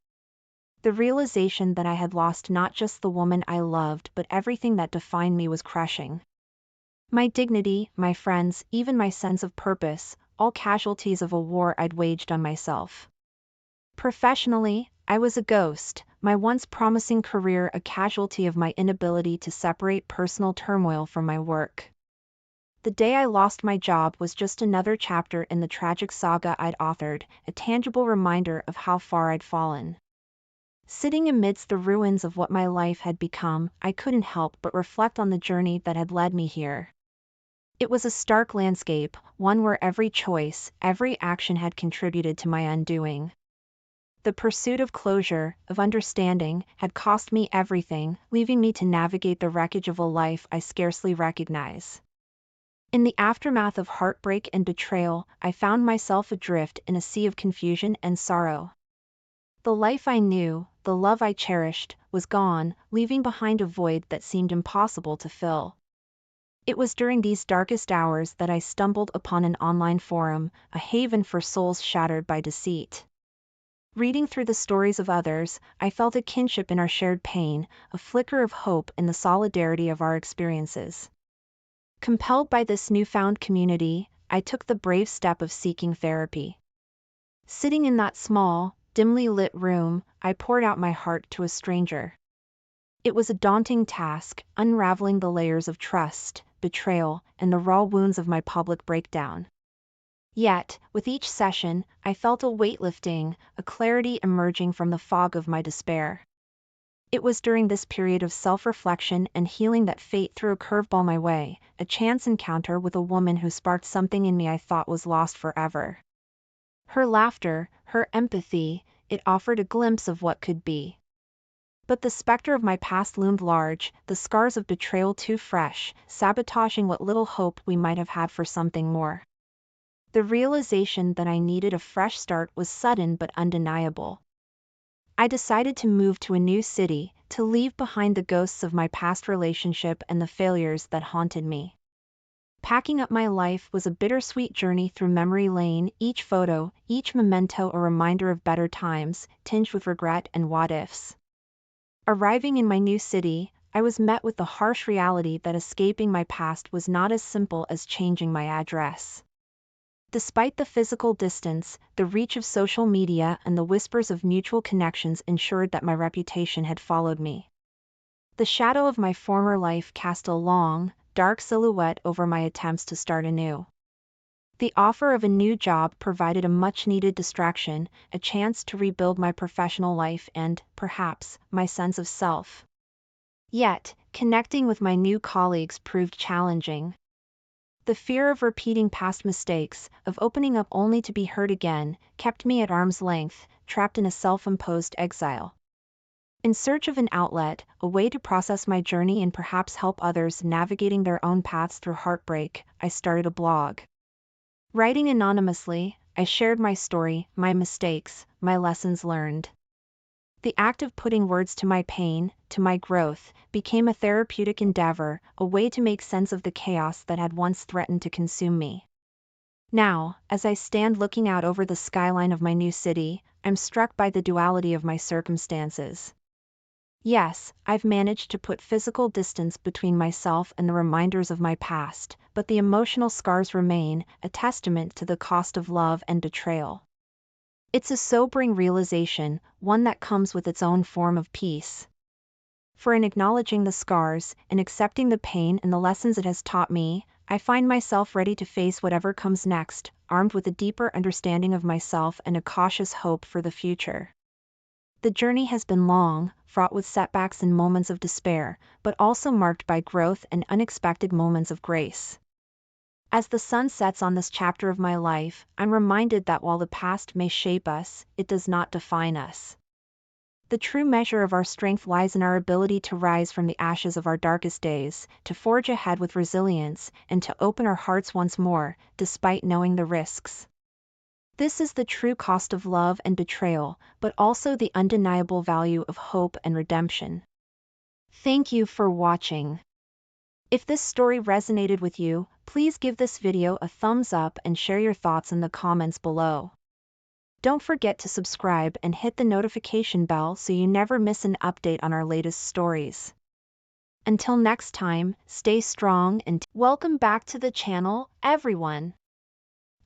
The realization that I had lost not just the woman I loved but everything that defined me was crushing. My dignity, my friends, even my sense of purpose, all casualties of a war I'd waged on myself. Professionally, I was a ghost, my once promising career a casualty of my inability to separate personal turmoil from my work. The day I lost my job was just another chapter in the tragic saga I'd authored, a tangible reminder of how far I'd fallen. Sitting amidst the ruins of what my life had become, I couldn't help but reflect on the journey that had led me here. It was a stark landscape, one where every choice, every action had contributed to my undoing. The pursuit of closure, of understanding, had cost me everything, leaving me to navigate the wreckage of a life I scarcely recognize. In the aftermath of heartbreak and betrayal, I found myself adrift in a sea of confusion and sorrow. The life I knew, the love I cherished, was gone, leaving behind a void that seemed impossible to fill. It was during these darkest hours that I stumbled upon an online forum, a haven for souls shattered by deceit. Reading through the stories of others, I felt a kinship in our shared pain, a flicker of hope in the solidarity of our experiences. Compelled by this newfound community, I took the brave step of seeking therapy. Sitting in that small, dimly lit room, I poured out my heart to a stranger. It was a daunting task, unraveling the layers of trust, betrayal, and the raw wounds of my public breakdown. Yet, with each session, I felt a weight lifting, a clarity emerging from the fog of my despair. It was during this period of self-reflection and healing that fate threw a curveball my way, a chance encounter with a woman who sparked something in me I thought was lost forever. Her laughter, her empathy, it offered a glimpse of what could be. But the specter of my past loomed large, the scars of betrayal too fresh, sabotaging what little hope we might have had for something more. The realization that I needed a fresh start was sudden but undeniable. I decided to move to a new city, to leave behind the ghosts of my past relationship and the failures that haunted me. Packing up my life was a bittersweet journey through memory lane, each photo, each memento a reminder of better times, tinged with regret and what-ifs. Arriving in my new city, I was met with the harsh reality that escaping my past was not as simple as changing my address. Despite the physical distance, the reach of social media and the whispers of mutual connections ensured that my reputation had followed me. The shadow of my former life cast a long, dark silhouette over my attempts to start anew. The offer of a new job provided a much-needed distraction, a chance to rebuild my professional life and, perhaps, my sense of self. Yet, connecting with my new colleagues proved challenging. The fear of repeating past mistakes, of opening up only to be hurt again, kept me at arm's length, trapped in a self-imposed exile. In search of an outlet, a way to process my journey and perhaps help others navigating their own paths through heartbreak, I started a blog. Writing anonymously, I shared my story, my mistakes, my lessons learned. The act of putting words to my pain, to my growth, became a therapeutic endeavor, a way to make sense of the chaos that had once threatened to consume me. Now, as I stand looking out over the skyline of my new city, I'm struck by the duality of my circumstances. Yes, I've managed to put physical distance between myself and the reminders of my past, but the emotional scars remain, a testament to the cost of love and betrayal. It's a sobering realization, one that comes with its own form of peace. For in acknowledging the scars, and accepting the pain and the lessons it has taught me, I find myself ready to face whatever comes next, armed with a deeper understanding of myself and a cautious hope for the future. The journey has been long, fraught with setbacks and moments of despair, but also marked by growth and unexpected moments of grace. As the sun sets on this chapter of my life, I'm reminded that while the past may shape us, it does not define us. The true measure of our strength lies in our ability to rise from the ashes of our darkest days, to forge ahead with resilience, and to open our hearts once more, despite knowing the risks. This is the true cost of love and betrayal, but also the undeniable value of hope and redemption. Thank you for watching. If this story resonated with you, please give this video a thumbs up and share your thoughts in the comments below. Don't forget to subscribe and hit the notification bell so you never miss an update on our latest stories. Until next time, stay strong and welcome back to the channel, everyone.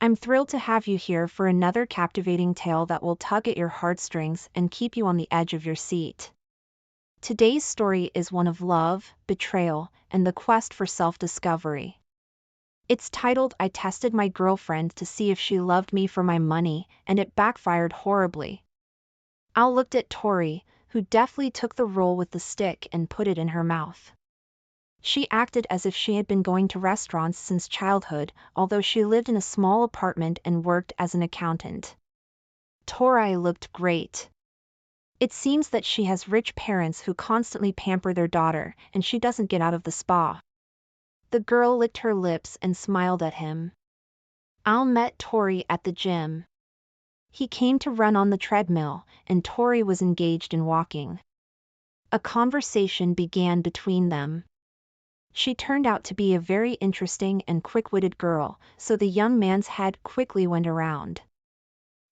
I'm thrilled to have you here for another captivating tale that will tug at your heartstrings and keep you on the edge of your seat. Today's story is one of love, betrayal, and the quest for self-discovery. It's titled "I Tested My Girlfriend to See If She Loved Me for My Money, and It Backfired Horribly." Al looked at Tori, who deftly took the roll with the stick and put it in her mouth. She acted as if she had been going to restaurants since childhood, although she lived in a small apartment and worked as an accountant. Tori looked great. It seems that she has rich parents who constantly pamper their daughter, and she doesn't get out of the spa. The girl licked her lips and smiled at him. Al met Tori at the gym. He came to run on the treadmill, and Tori was engaged in walking. A conversation began between them. She turned out to be a very interesting and quick-witted girl, so the young man's head quickly went around.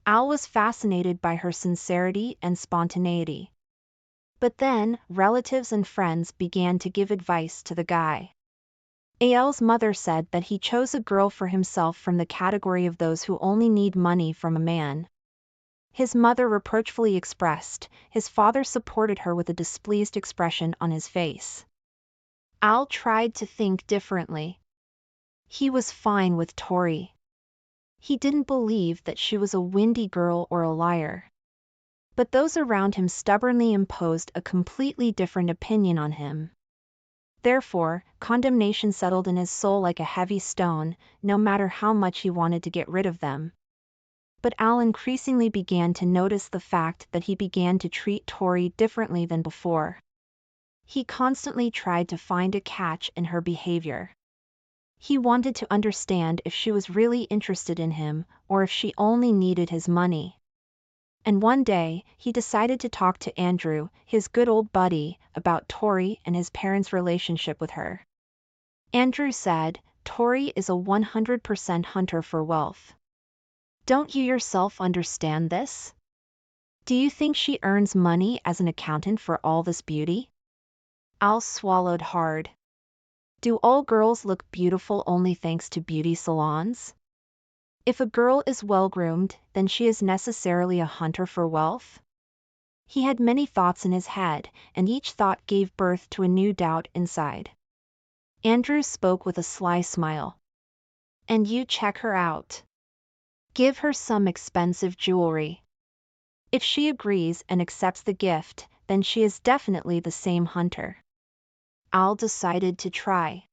Al was fascinated by her sincerity and spontaneity. But then, relatives and friends began to give advice to the guy. Al's mother said that he chose a girl for himself from the category of those who only need money from a man. His mother reproachfully expressed, his father supported her with a displeased expression on his face. Al tried to think differently. He was fine with Tori. He didn't believe that she was a windy girl or a liar. But those around him stubbornly imposed a completely different opinion on him. Therefore, condemnation settled in his soul like a heavy stone, no matter how much he wanted to get rid of them. But Al increasingly began to notice the fact that he began to treat Tori differently than before. He constantly tried to find a catch in her behavior. He wanted to understand if she was really interested in him, or if she only needed his money. And one day, he decided to talk to Andrew, his good old buddy, about Tori and his parents' relationship with her. Andrew said, "Tori is a 100% hunter for wealth. Don't you yourself understand this? Do you think she earns money as an accountant for all this beauty?" Al swallowed hard. Do all girls look beautiful only thanks to beauty salons? If a girl is well-groomed, then she is necessarily a hunter for wealth? He had many thoughts in his head, and each thought gave birth to a new doubt inside. Andrew spoke with a sly smile. And you check her out. Give her some expensive jewelry. If she agrees and accepts the gift, then she is definitely the same hunter. Al decided to try.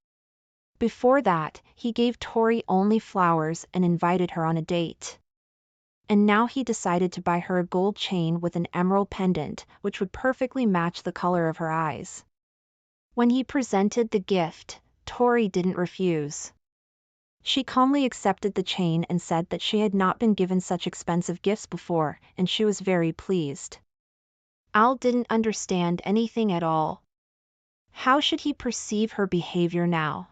Before that, he gave Tori only flowers and invited her on a date. And now he decided to buy her a gold chain with an emerald pendant, which would perfectly match the color of her eyes. When he presented the gift, Tori didn't refuse. She calmly accepted the chain and said that she had not been given such expensive gifts before, and she was very pleased. Al didn't understand anything at all. How should he perceive her behavior now?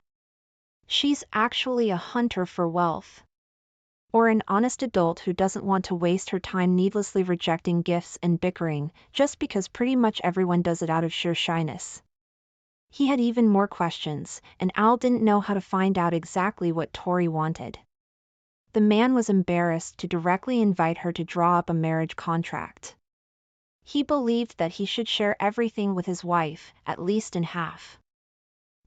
She's actually a hunter for wealth. Or an honest adult who doesn't want to waste her time needlessly rejecting gifts and bickering, just because pretty much everyone does it out of sheer shyness. He had even more questions, and Al didn't know how to find out exactly what Tori wanted. The man was embarrassed to directly invite her to draw up a marriage contract. He believed that he should share everything with his wife, at least in half.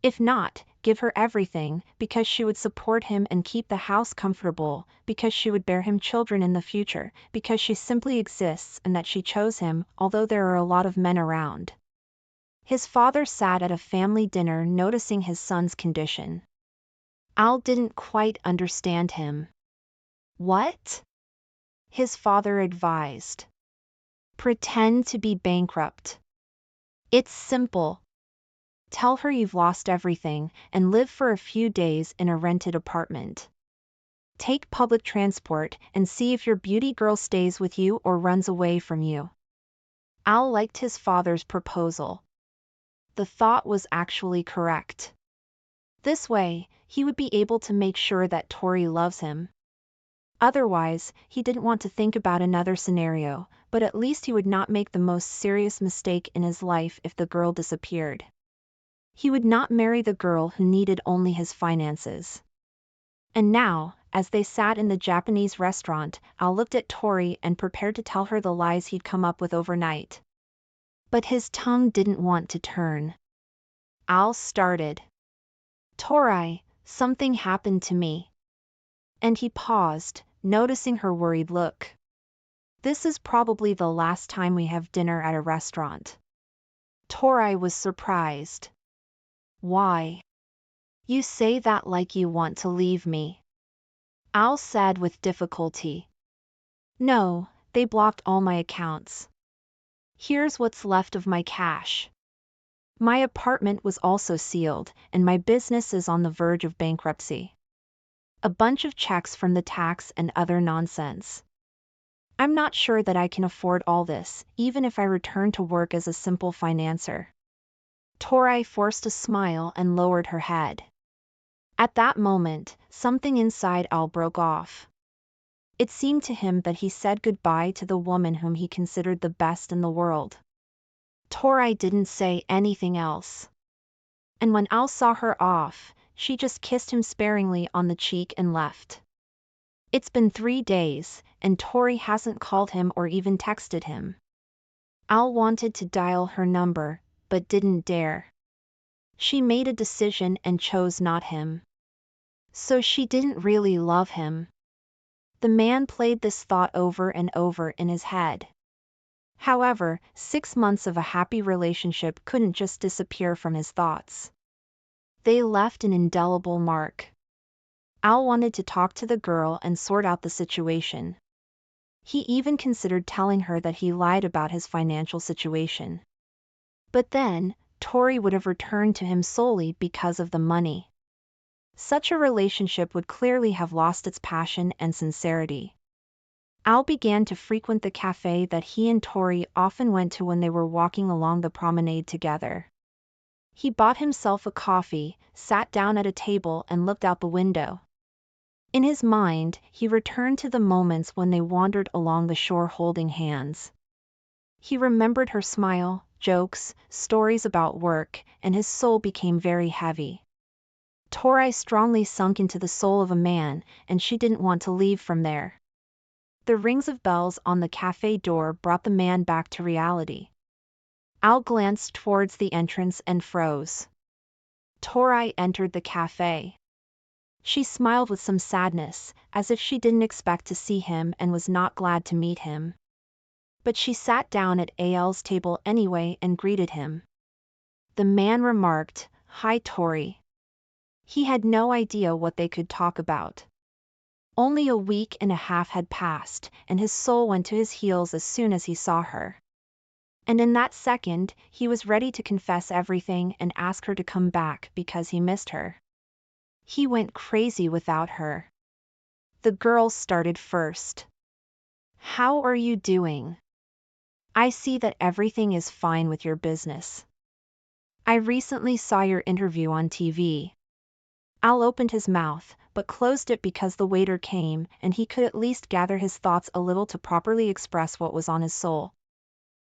If not, give her everything, because she would support him and keep the house comfortable, because she would bear him children in the future, because she simply exists and that she chose him, although there are a lot of men around. His father sat at a family dinner noticing his son's condition. Al didn't quite understand him. What? His father advised. Pretend to be bankrupt. It's simple. Tell her you've lost everything and live for a few days in a rented apartment. Take public transport and see if your beauty girl stays with you or runs away from you. Al liked his father's proposal. The thought was actually correct. This way, he would be able to make sure that Tori loves him. Otherwise, he didn't want to think about another scenario, but at least he would not make the most serious mistake in his life if the girl disappeared. He would not marry the girl who needed only his finances. And now, as they sat in the Japanese restaurant, Al looked at Tori and prepared to tell her the lies he'd come up with overnight. But his tongue didn't want to turn. Al started. Tori, something happened to me. And he paused, noticing her worried look. This is probably the last time we have dinner at a restaurant. Tori was surprised. Why? You say that like you want to leave me. Al said with difficulty. No, they blocked all my accounts. Here's what's left of my cash. My apartment was also sealed, and my business is on the verge of bankruptcy. A bunch of checks from the tax and other nonsense. I'm not sure that I can afford all this, even if I return to work as a simple financer. Tori forced a smile and lowered her head. At that moment, something inside Al broke off. It seemed to him that he said goodbye to the woman whom he considered the best in the world. Tori didn't say anything else. And when Al saw her off, she just kissed him sparingly on the cheek and left. It's been 3 days, and Tori hasn't called him or even texted him. Al wanted to dial her number, but didn't dare. She made a decision and chose not him. So she didn't really love him. The man played this thought over and over in his head. However, 6 months of a happy relationship couldn't just disappear from his thoughts. They left an indelible mark. Al wanted to talk to the girl and sort out the situation. He even considered telling her that he lied about his financial situation. But then, Tori would have returned to him solely because of the money. Such a relationship would clearly have lost its passion and sincerity. Al began to frequent the cafe that he and Tori often went to when they were walking along the promenade together. He bought himself a coffee, sat down at a table and looked out the window. In his mind, he returned to the moments when they wandered along the shore holding hands. He remembered her smile, jokes, stories about work, and his soul became very heavy. Tori strongly sunk into the soul of a man, and she didn't want to leave from there. The rings of bells on the cafe door brought the man back to reality. Al glanced towards the entrance and froze. Tori entered the cafe. She smiled with some sadness, as if she didn't expect to see him and was not glad to meet him. But she sat down at Al's table anyway and greeted him. The man remarked, "Hi, Tori." He had no idea what they could talk about. Only a week and a half had passed, and his soul went to his heels as soon as he saw her. And in that second, he was ready to confess everything and ask her to come back because he missed her. He went crazy without her. The girl started first. "How are you doing? I see that everything is fine with your business. I recently saw your interview on TV." Al opened his mouth, but closed it because the waiter came and he could at least gather his thoughts a little to properly express what was on his soul.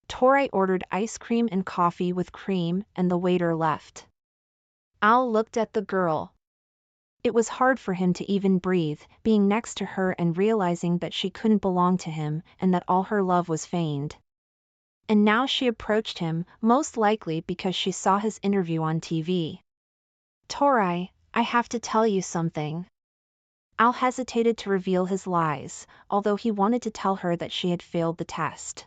Tori ordered ice cream and coffee with cream, and the waiter left. Al looked at the girl. It was hard for him to even breathe, being next to her and realizing that she couldn't belong to him and that all her love was feigned. And now she approached him, most likely because she saw his interview on TV. "Tori, I have to tell you something." Al hesitated to reveal his lies, although he wanted to tell her that she had failed the test.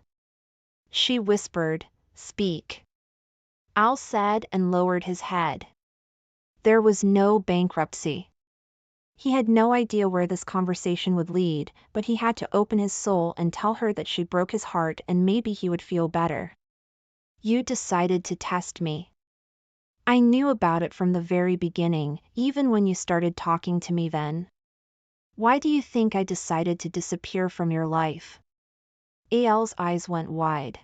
She whispered, "Speak." Al said and lowered his head. There was no bankruptcy. He had no idea where this conversation would lead, but he had to open his soul and tell her that she broke his heart and maybe he would feel better. "You decided to test me. I knew about it from the very beginning, even when you started talking to me then. Why do you think I decided to disappear from your life?" Al's eyes went wide.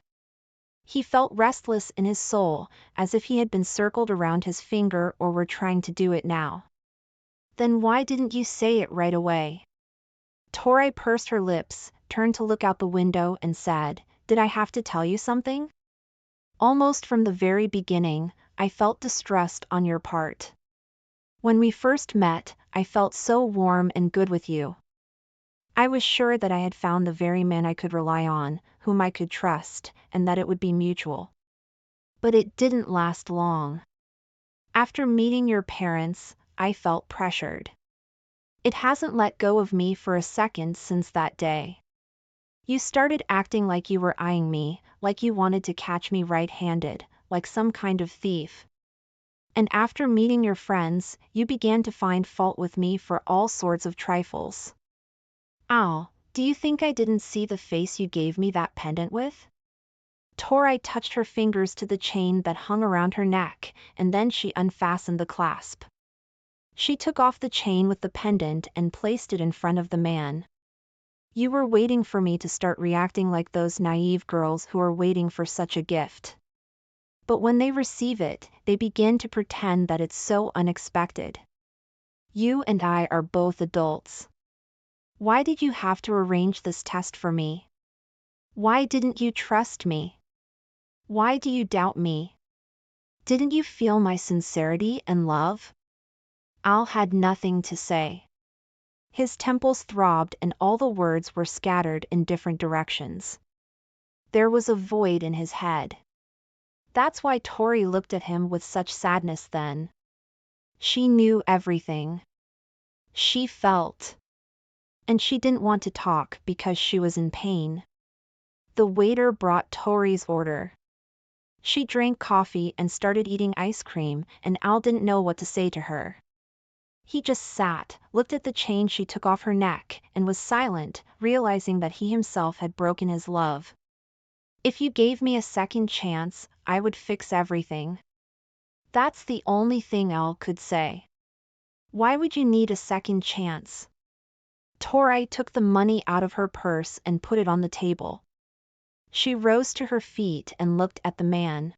He felt restless in his soul, as if he had been circled around his finger or were trying to do it now. "Then why didn't you say it right away?" Tori pursed her lips, turned to look out the window and said, "Did I have to tell you something? Almost from the very beginning, I felt distrust on your part. When we first met, I felt so warm and good with you. I was sure that I had found the very man I could rely on, whom I could trust, and that it would be mutual. But it didn't last long. After meeting your parents, I felt pressured. It hasn't let go of me for a second since that day. You started acting like you were eyeing me, like you wanted to catch me red-handed, like some kind of thief. And after meeting your friends, you began to find fault with me for all sorts of trifles. Al, do you think I didn't see the face you gave me that pendant with?" Tori touched her fingers to the chain that hung around her neck, and then she unfastened the clasp. She took off the chain with the pendant and placed it in front of the man. "You were waiting for me to start reacting like those naive girls who are waiting for such a gift. But when they receive it, they begin to pretend that it's so unexpected. You and I are both adults. Why did you have to arrange this test for me? Why didn't you trust me? Why do you doubt me? Didn't you feel my sincerity and love?" Al had nothing to say. His temples throbbed and all the words were scattered in different directions. There was a void in his head. That's why Tori looked at him with such sadness then. She knew everything. She felt. And she didn't want to talk because she was in pain. The waiter brought Tori's order. She drank coffee and started eating ice cream, and Al didn't know what to say to her. He just sat, looked at the chain she took off her neck, and was silent, realizing that he himself had broken his love. "If you gave me a second chance, I would fix everything." That's the only thing Al could say. Why would you need a second chance? Tori took the money out of her purse and put it on the table. She rose to her feet and looked at the man.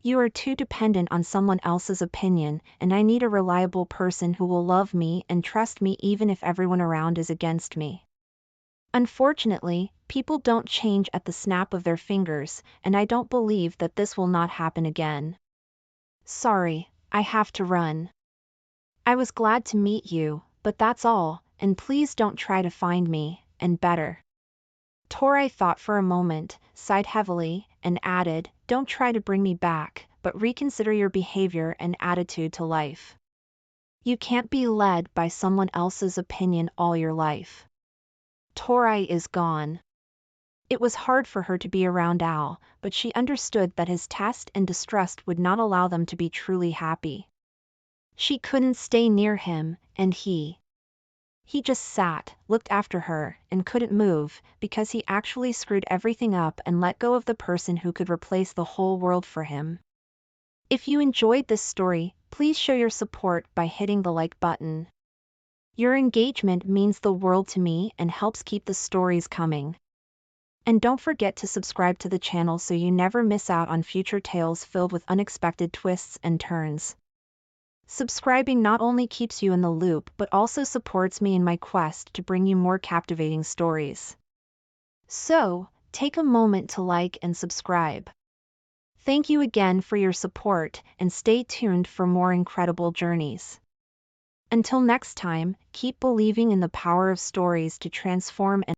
"You are too dependent on someone else's opinion, and I need a reliable person who will love me and trust me even if everyone around is against me. Unfortunately, people don't change at the snap of their fingers, and I don't believe that this will not happen again. Sorry, I have to run. I was glad to meet you, but that's all, and please don't try to find me, and better." Torai thought for a moment, sighed heavily, and added, "Don't try to bring me back, but reconsider your behavior and attitude to life. You can't be led by someone else's opinion all your life." Torai is gone. It was hard for her to be around Al, but she understood that his test and distrust would not allow them to be truly happy. She couldn't stay near him, and he just sat, looked after her, and couldn't move, because he actually screwed everything up and let go of the person who could replace the whole world for him. If you enjoyed this story, please show your support by hitting the like button. Your engagement means the world to me and helps keep the stories coming. And don't forget to subscribe to the channel so you never miss out on future tales filled with unexpected twists and turns. Subscribing not only keeps you in the loop but also supports me in my quest to bring you more captivating stories. So, take a moment to like and subscribe. Thank you again for your support, and stay tuned for more incredible journeys. Until next time, keep believing in the power of stories to transform and